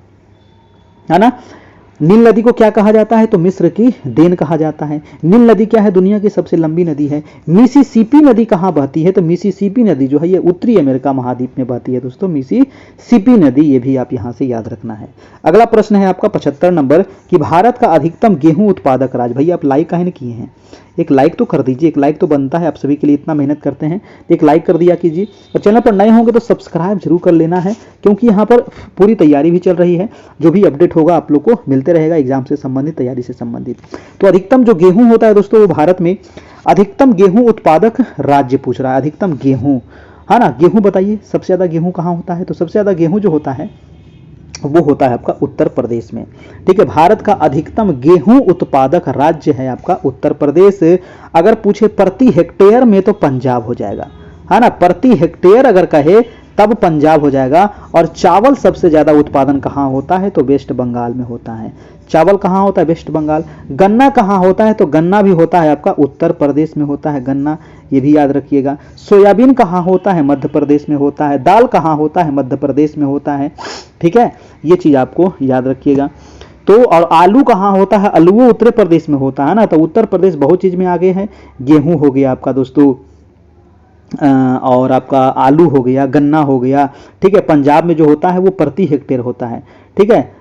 ना। नील नदी को क्या कहा जाता है? तो मिस्र की देन कहा जाता है। नील नदी क्या है? दुनिया की सबसे लंबी नदी है। मिसिसिपी नदी कहाँ बहती है? तो मिसिसिपी नदी जो है ये उत्तरी अमेरिका महाद्वीप में बहती है दोस्तों, मिसिसिपी नदी, ये भी आप यहाँ से याद रखना है। अगला प्रश्न है आपका 75 नंबर कि भारत का अधिकतम गेहूं उत्पादक राज्य। भैया आप लाइक काहे नहीं किए हैं? एक लाइक तो कर दीजिए, एक लाइक तो बनता है, आप सभी के लिए इतना मेहनत करते हैं, एक लाइक कर दिया कीजिए। और चैनल पर नए होंगे तो सब्सक्राइब जरूर कर लेना है, क्योंकि यहाँ पर पूरी तैयारी भी चल रही है, जो भी अपडेट होगा आप लोग को मिलते रहेगा एग्जाम से संबंधित, तैयारी से संबंधित। तो अधिकतम जो गेहूं होता है दोस्तों, वो भारत में अधिकतम गेहूं उत्पादक राज्य पूछ रहा है, अधिकतम गेहूं, है ना। गेहूं बताइए सबसे ज्यादा गेहूं कहाँ होता है? तो सबसे ज्यादा गेहूं जो होता है वो होता है आपका उत्तर प्रदेश में। ठीक है, भारत का अधिकतम गेहूं उत्पादक राज्य है आपका उत्तर प्रदेश। अगर पूछे प्रति हेक्टेयर में तो पंजाब हो जाएगा, है ना। प्रति हेक्टेयर अगर कहे तब पंजाब हो जाएगा। और चावल सबसे ज्यादा उत्पादन कहाँ होता है? तो वेस्ट बंगाल में होता है। चावल कहाँ होता है? वेस्ट बंगाल। गन्ना कहाँ होता है? तो गन्ना भी होता है आपका उत्तर प्रदेश में होता है गन्ना, ये भी याद रखिएगा। सोयाबीन कहाँ होता है? मध्य प्रदेश में होता है। दाल कहाँ होता है? मध्य प्रदेश में होता है। ठीक है, ये चीज आपको याद रखिएगा। तो और आलू कहाँ होता है? आलू उत्तर प्रदेश में होता है ना। तो उत्तर प्रदेश बहुत चीज में आगे है। गेहूं हो गया आपका दोस्तों, और आपका आलू हो गया, गन्ना हो गया। ठीक है, पंजाब में जो होता है वो प्रति हेक्टेयर होता है। ठीक है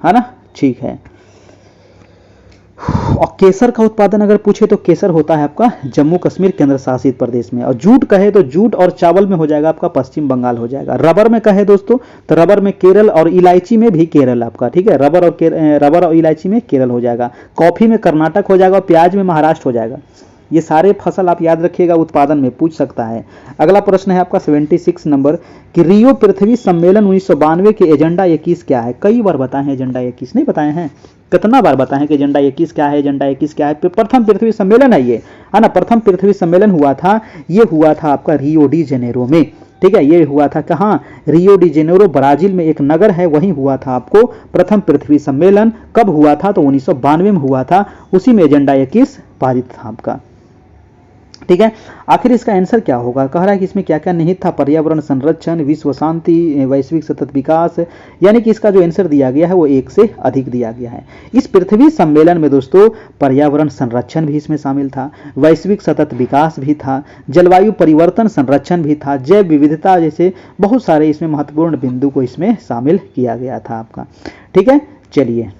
ना, ठीक है। और केसर का उत्पादन अगर पूछे तो केसर होता है आपका जम्मू कश्मीर केंद्र शासित प्रदेश में। और जूट कहे तो जूट और चावल में हो जाएगा आपका पश्चिम बंगाल हो जाएगा। रबर में कहे दोस्तों तो रबर में केरल, और इलायची में भी केरल आपका। ठीक है, रबर और इलायची में केरल हो जाएगा। कॉफी में कर्नाटक हो जाएगा, और प्याज में महाराष्ट्र हो जाएगा। ये सारे फसल आप याद रखिएगा, उत्पादन में पूछ सकता है। अगला प्रश्न है आपका 76 नंबर कि रियो पृथ्वी सम्मेलन 1992 के एजेंडा 21 क्या है? कई बार बताए हैं एजेंडा 21, नहीं बताए हैं? कितना बार बताएं कि एजेंडा 21 क्या है, एजेंडा 21 क्या है? प्रथम पृथ्वी सम्मेलन है ये, है ना। प्रथम पृथ्वी सम्मेलन हुआ था, ये हुआ था आपका रियो डी जेनेरो में। ठीक है, ये हुआ था कहाँ? रियो डी जेनेरो ब्राजील में एक नगर है, वहीं हुआ था आपको प्रथम पृथ्वी सम्मेलन। कब हुआ था? तो 1992 में हुआ था, उसी में एजेंडा 21 पारित था आपका। ठीक है, आखिर इसका आंसर क्या होगा? कह रहा है कि इसमें क्या क्या निहित था? पर्यावरण संरक्षण, विश्व शांति, वैश्विक सतत विकास, यानी कि इसका जो आंसर दिया गया है वो एक से अधिक दिया गया है। इस पृथ्वी सम्मेलन में दोस्तों पर्यावरण संरक्षण भी इसमें शामिल था, वैश्विक सतत विकास भी था, जलवायु परिवर्तन संरक्षण भी था, जैव विविधता, जैसे बहुत सारे इसमें महत्वपूर्ण बिंदु को इसमें शामिल किया गया था आपका। ठीक है, चलिए।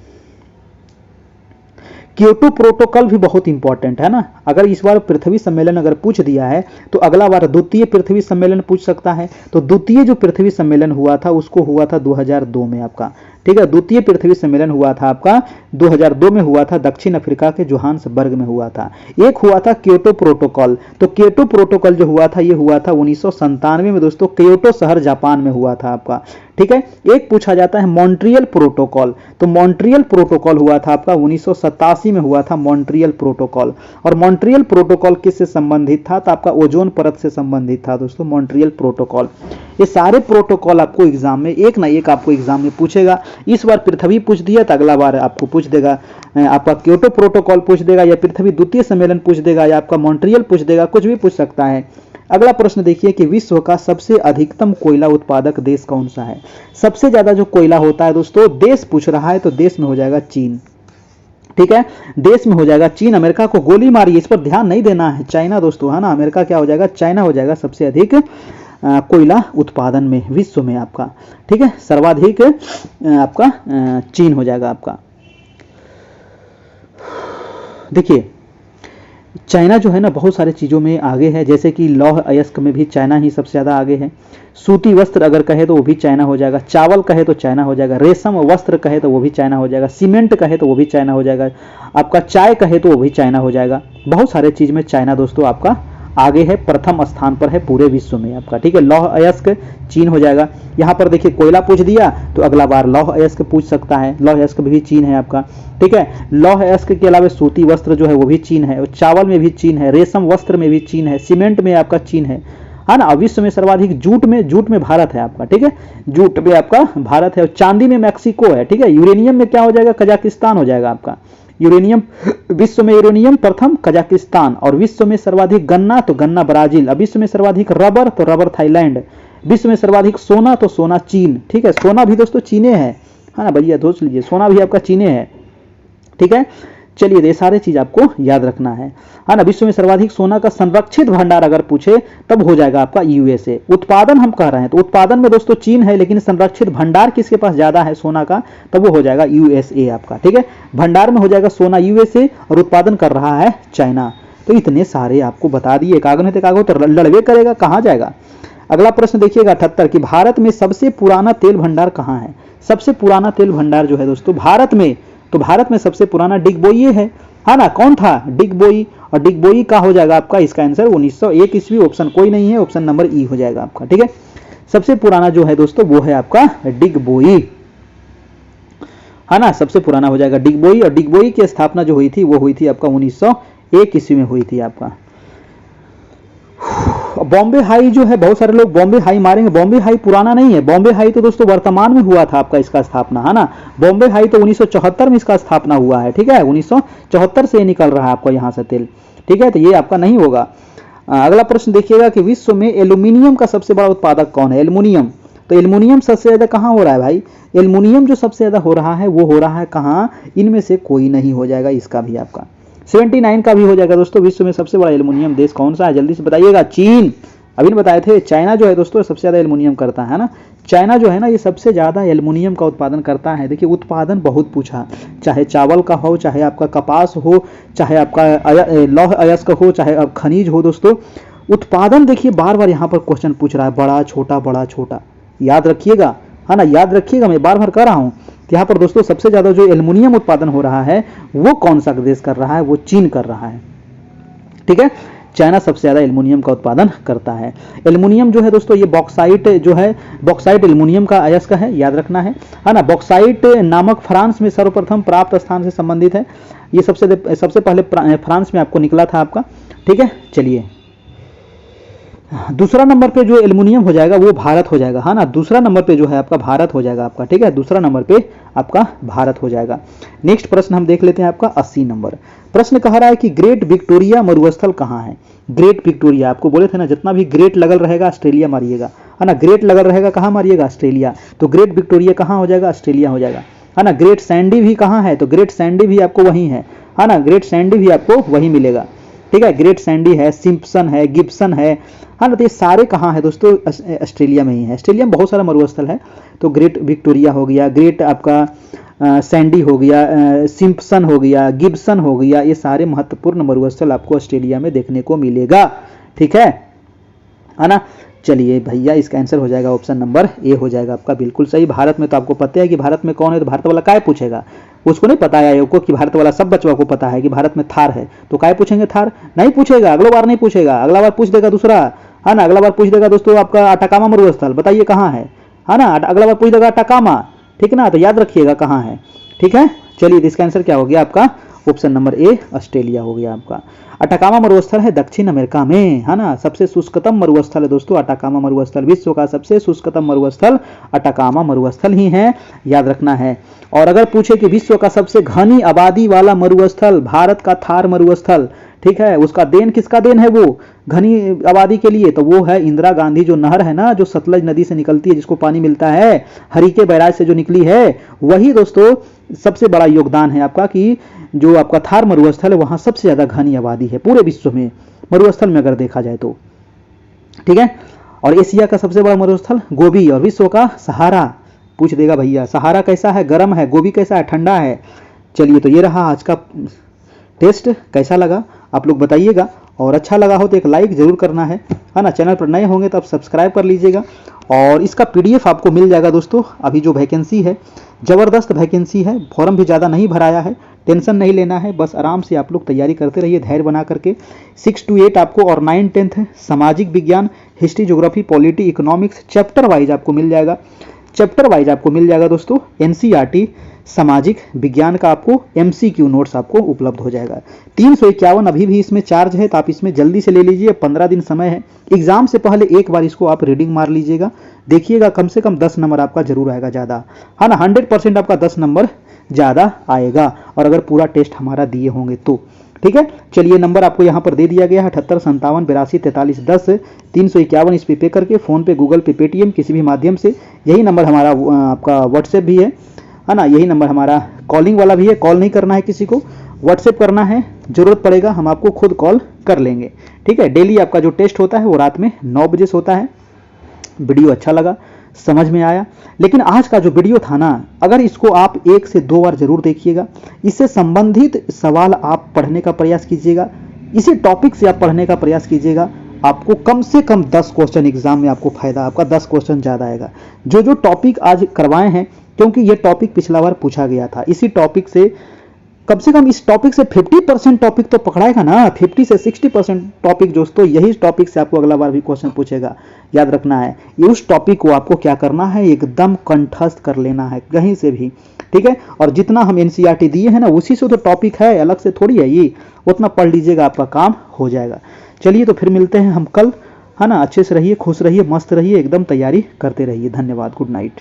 क्योटो प्रोटोकॉल भी बहुत इंपॉर्टेंट है ना। अगर इस बार पृथ्वी सम्मेलन अगर पूछ दिया है तो अगला बार द्वितीय पृथ्वी सम्मेलन पूछ सकता है। तो द्वितीय जो पृथ्वी सम्मेलन हुआ था उसको हुआ था 2002 में आपका। ठीक है, द्वितीय पृथ्वी सम्मेलन हुआ था आपका 2002 में हुआ था, दक्षिण अफ्रीका के जोहान्सबर्ग में हुआ था। एक हुआ था क्योटो प्रोटोकॉल। तो क्योटो प्रोटोकॉल जो हुआ था ये हुआ था 1997 में दोस्तों, क्योटो शहर जापान में हुआ था आपका। ठीक है, एक पूछा जाता है मॉन्ट्रियल प्रोटोकॉल। तो मॉन्ट्रियल प्रोटोकॉल हुआ था आपका 1987 में हुआ था मॉन्ट्रियल प्रोटोकॉल। और मॉन्ट्रियल प्रोटोकॉल किससे संबंधित था? तो आपका ओजोन परत से संबंधित था दोस्तों मॉन्ट्रियल प्रोटोकॉल। ये सारे प्रोटोकॉल आपको एग्जाम में एक ना एक आपको एग्जाम में पूछेगा। इस बार पृथ्वी पूछ दिया तो अगला बार आपको पूछ देगा, आपका क्योटो प्रोटोकॉल पूछ देगा, या पृथ्वी द्वितीय सम्मेलन पूछ देगा, या आपका मॉन्ट्रियल पूछ देगा, कुछ भी पूछ सकता है। अगला प्रश्न देखिए कि विश्व का सबसे अधिकतम कोयला उत्पादक देश कौन सा है? सबसे ज्यादा जो कोयला होता है दोस्तों, देश पूछ रहा है तो देश में हो जाएगा चीन। ठीक है, देश में हो जाएगा चीन। अमेरिका को गोली मारी, इस पर ध्यान नहीं देना है, चाइना दोस्तों, है ना। अमेरिका क्या हो जाएगा? चाइना हो जाएगा सबसे अधिक कोयला उत्पादन में विश्व में आपका। ठीक है, सर्वाधिक आपका चीन हो जाएगा आपका। देखिए चाइना जो है ना बहुत सारे चीज़ों में आगे है, जैसे कि लौह अयस्क में भी चाइना ही सबसे ज़्यादा आगे है। सूती वस्त्र अगर कहे तो वो भी चाइना हो जाएगा, चावल कहे तो चाइना हो जाएगा, रेशम वस्त्र कहे तो वो भी चाइना हो जाएगा, सीमेंट कहे तो वो भी चाइना हो जाएगा, आपका चाय कहे तो वो भी चाइना हो जाएगा। बहुत सारे चीज़ में चाइना दोस्तों आपका आगे है, प्रथम स्थान पर है पूरे विश्व में आपका। ठीक है, लौह अयस्क चीन हो जाएगा। यहाँ पर देखिए कोयला पूछ दिया तो अगला बार लौह अयस्क पूछ सकता है, लौह अयस्क भी चीन है आपका। ठीक है, लौह अयस्क के अलावा सूती वस्त्र जो है वो भी चीन है, चावल में भी चीन है, रेशम वस्त्र में भी चीन है, सीमेंट में आपका चीन है ना। विश्व में सर्वाधिक जूट में भारत है आपका। ठीक है, जूट में आपका भारत है, और चांदी में मैक्सिको है। ठीक है, यूरेनियम में क्या हो जाएगा? कजाकिस्तान हो जाएगा आपका। यूरेनियम विश्व में यूरेनियम प्रथम कजाकिस्तान, और विश्व में सर्वाधिक गन्ना तो गन्ना ब्राजील, अब विश्व में सर्वाधिक रबर तो रबर थाईलैंड, विश्व में सर्वाधिक सोना तो सोना चीन। ठीक है, सोना भी दोस्तों चीने है, है ना भैया, सोच लीजिए, सोना भी आपका चीन है, ठीक है। चलिए, ये सारे चीज आपको याद रखना है ना। विश्व में सर्वाधिक सोना का संरक्षित भंडार अगर पूछे तब हो जाएगा आपका यूएसए। उत्पादन हम कह रहे हैं तो उत्पादन में दोस्तों चीन है, लेकिन संरक्षित भंडार किसके पास ज्यादा है सोना का, तब वो हो जाएगा यूएसए आपका, ठीक है। भंडार में हो जाएगा सोना यूएसए और उत्पादन कर रहा है चाइना। तो इतने सारे आपको बता दिए, कागज है तो लड़वे करेगा, कहाँ जाएगा। अगला प्रश्न देखिएगा 78 कि भारत में सबसे पुराना तेल भंडार कहाँ है। सबसे पुराना तेल भंडार जो है दोस्तों भारत में, तो भारत में सबसे पुराना डिगबोई है ना। कौन था, डिगबोई। और डिगबोई का हो जाएगा आपका इसका आंसर 1901 ईस्वी, ऑप्शन कोई नहीं है, ऑप्शन नंबर ई हो जाएगा आपका, ठीक है। सबसे पुराना जो है दोस्तों वो है आपका डिगबोई, है ना, सबसे पुराना हो जाएगा डिगबोई। और डिगबोई की स्थापना जो हुई थी वो हुई थी आपका 1901 ईस्वी में हुई थी आपका। बॉम्बे हाई जो है, बहुत सारे लोग बॉम्बे हाई मारेंगे, बॉम्बे हाई पुराना नहीं है, बॉम्बे हाई तो दोस्तों वर्तमान में हुआ था आपका इसका स्थापना, है ना। बॉम्बे हाई तो 1974 में इसका स्थापना हुआ है, ठीक है, 1974 से निकल रहा है आपका यहाँ से तेल, ठीक है, तो ये आपका नहीं होगा। अगला प्रश्न देखिएगा कि विश्व में एल्यूमिनियम का सबसे बड़ा उत्पादक कौन है। एल्यूमिनियम, तो एल्यूमिनियम सबसे ज्यादा कहाँ हो रहा है भाई, एल्यूमिनियम जो सबसे ज्यादा हो रहा है वो हो रहा है कहाँ, इनमें से कोई नहीं हो जाएगा, इसका भी आपका 79 का भी हो जाएगा दोस्तों। विश्व में सबसे बड़ा एल्यूमिनियम देश कौन सा है, जल्दी से बताइएगा। चीन, अभी बताए थे। चाइना जो है दोस्तों सबसे ज्यादा एल्यूमिनियम करता है ना, चाइना जो है ना ये सबसे ज्यादा एल्यूमिनियम का उत्पादन करता है। देखिए उत्पादन बहुत पूछा, चाहे चावल का हो, चाहे आपका कपास हो, चाहे आपका लौह अयस्क हो, चाहे अब खनिज हो दोस्तों, उत्पादन देखिए बार बार यहाँ पर क्वेश्चन पूछ रहा है, बड़ा छोटा, याद रखिएगा, है ना, याद रखिएगा, मैं बार बार कह रहा हूँ। यहाँ पर दोस्तों सबसे ज्यादा जो एल्यूमिनियम उत्पादन हो रहा है वो कौन सा देश कर रहा है, वो चीन कर रहा है, ठीक है। चाइना सबसे ज्यादा एल्यूमिनियम का उत्पादन करता है। एल्यूमिनियम जो है दोस्तों ये बॉक्साइट जो है, बॉक्साइट एल्यूमिनियम का अयस्क है, याद रखना है ना। बॉक्साइट नामक फ्रांस में सर्वप्रथम प्राप्त स्थान से संबंधित है, ये सबसे पहले फ्रांस में आपको निकला था आपका, ठीक है। चलिए दूसरा नंबर पे जो एल्यूमिनियम हो जाएगा वो भारत हो जाएगा, है ना। दूसरा नंबर पे जो है आपका भारत हो जाएगा आपका, ठीक है, दूसरा नंबर पे आपका भारत हो जाएगा। नेक्स्ट प्रश्न हम देख लेते हैं आपका 80 नंबर प्रश्न कह रहा है कि ग्रेट विक्टोरिया मरुस्थल कहाँ है। ग्रेट विक्टोरिया, आपको बोले थे ना जितना भी ग्रेट लगल रहेगा ऑस्ट्रेलिया मारिएगा, है ना, ग्रेट लगल रहेगा कहाँ मारिएगा, ऑस्ट्रेलिया। तो ग्रेट विक्टोरिया कहाँ हो जाएगा, ऑस्ट्रेलिया हो जाएगा, है ना। ग्रेट सैंडी भी कहाँ है, तो ग्रेट सैंडी भी आपको वहीं है ना, ग्रेट सैंडी भी आपको वहीं मिलेगा, ठीक है। ग्रेट सैंडी है, सिम्पसन है, गिब्सन है ना, तो ये सारे कहाँ है दोस्तों, ऑस्ट्रेलिया में ही है। ऑस्ट्रेलिया में बहुत सारा मरुस्थल है, तो ग्रेट विक्टोरिया हो गया, ग्रेट आपका सैंडी हो गया, सिम्पसन हो गया, गिब्सन हो गया, ये सारे महत्वपूर्ण मरुस्थल आपको ऑस्ट्रेलिया में देखने को मिलेगा, ठीक है ना। चलिए भैया इसका आंसर हो जाएगा ऑप्शन नंबर ए हो जाएगा आपका, बिल्कुल सही। भारत में तो आपको पता है कि भारत में कौन है, तो भारत वाला काय पूछेगा, उसको नहीं पता है को कि भारत वाला, सब बच्चों को पता है कि भारत में थार है, तो काय पूछेंगे, थार नहीं पूछेगा, अगला बार नहीं पूछेगा, अगला बार पूछ देगा दूसरा, है ना। अगला बार पूछ देगा दोस्तों आपका अटाकामा मरुस्थल, बताइए कहाँ है ना, अगला बार पूछ देगा अटाकामा, ठीक ना, तो याद रखिएगा कहाँ है, ठीक है। चलिए इसका आंसर क्या हो गया आपका, ऑप्शन नंबर ए ऑस्ट्रेलिया हो गया आपका। अटाकामा मरुस्थल है दक्षिण अमेरिका में, है ना, सबसे शुष्कतम मरुस्थल है दोस्तों अटाकामा मरुस्थल, विश्व का सबसे शुष्कतम मरुस्थल अटाकामा मरुस्थल ही है, याद रखना है। और अगर पूछे कि विश्व का सबसे घनी आबादी वाला मरुस्थल, भारत का थार मरुस्थल, ठीक है, उसका देन किसका देन है, वो घनी आबादी के लिए, तो वो है इंदिरा गांधी जो नहर है ना, जो सतलज नदी से निकलती है, जिसको पानी मिलता है हरिके बैराज से जो निकली है, वही दोस्तों सबसे बड़ा योगदान है आपका कि जो आपका थार मरुस्थल है वहां सबसे ज्यादा घनी आबादी है पूरे विश्व में, मरुस्थल में अगर देखा जाए तो, ठीक है। और एशिया का सबसे बड़ा मरुस्थल गोबी, और विश्व का सहारा पूछ देगा भैया, सहारा कैसा है, गर्म है, गोबी कैसा है, ठंडा है। चलिए तो ये रहा आज का टेस्ट, कैसा लगा आप लोग बताइएगा, और अच्छा लगा हो तो एक लाइक जरूर करना है ना। चैनल पर नए होंगे तो आप सब्सक्राइब कर लीजिएगा, और इसका पीडीएफ आपको मिल जाएगा दोस्तों। अभी जो वैकेंसी है ज़बरदस्त वैकेंसी है, फॉर्म भी ज़्यादा नहीं भराया है, टेंशन नहीं लेना है, बस आराम से आप लोग तैयारी करते रहिए धैर्य बना करके। 6 to 8 आपको और 9 10 सामाजिक विज्ञान, history, geography, polity, economics chapter wise आपको मिल जाएगा, चैप्टर वाइज आपको मिल जाएगा दोस्तों। एनसीईआरटी सामाजिक विज्ञान का आपको एमसीक्यू नोट्स आपको उपलब्ध हो जाएगा। 351 अभी भी इसमें चार्ज है, तो आप इसमें जल्दी से ले लीजिए, 15 दिन समय है। एग्जाम से पहले एक बार इसको आप रीडिंग मार लीजिएगा, देखिएगा कम से कम 10 नंबर आपका जरूर आएगा ज़्यादा, है ना, 100% आपका 10 नंबर ज़्यादा आएगा, और अगर पूरा टेस्ट हमारा दिए होंगे तो, ठीक है। चलिए नंबर आपको यहाँ पर दे दिया गया है 78 57 82 43 10 351, इस पे करके फ़ोन पे, गूगल पे, पेटीएम किसी भी माध्यम से, यही नंबर हमारा आपका व्हाट्सएप भी है है ना। यही नंबर हमारा कॉलिंग वाला भी है, कॉल नहीं करना है किसी को, व्हाट्सएप करना है, ज़रूरत पड़ेगा हम आपको खुद कॉल कर लेंगे, ठीक है। डेली आपका जो टेस्ट होता है वो रात में 9 बजे से होता है। वीडियो अच्छा लगा, समझ में आया, लेकिन आज का जो वीडियो था ना, अगर इसको आप 1 से 2 बार जरूर देखिएगा, इससे संबंधित सवाल आप पढ़ने का प्रयास कीजिएगा, इसी टॉपिक से आप पढ़ने का प्रयास कीजिएगा। आपको कम से कम 10 क्वेश्चन एग्जाम में आपको फायदा, आपका 10 क्वेश्चन ज़्यादा आएगा। जो जो टॉपिक आज करवाए हैं, क्योंकि ये टॉपिक पिछला बार पूछा गया था, इसी टॉपिक से कम से कम इस टॉपिक से 50% टॉपिक तो पकड़ाएगा ना, 50 से 60% टॉपिक दोस्तों, यही टॉपिक से आपको अगला बार भी क्वेश्चन पूछेगा। याद रखना है, ये उस टॉपिक को आपको क्या करना है, एकदम कंठस्थ कर लेना है कहीं से भी, ठीक है। और जितना हम एनसीईआरटी दिए हैं ना, उसी से तो टॉपिक है, अलग से थोड़ी है ये, उतना पढ़ लीजिएगा, आपका काम हो जाएगा। चलिए तो फिर मिलते हैं हम कल, है ना। अच्छे से रहिए, खुश रहिए, मस्त रहिए, एकदम तैयारी करते रहिए। धन्यवाद, गुड नाइट।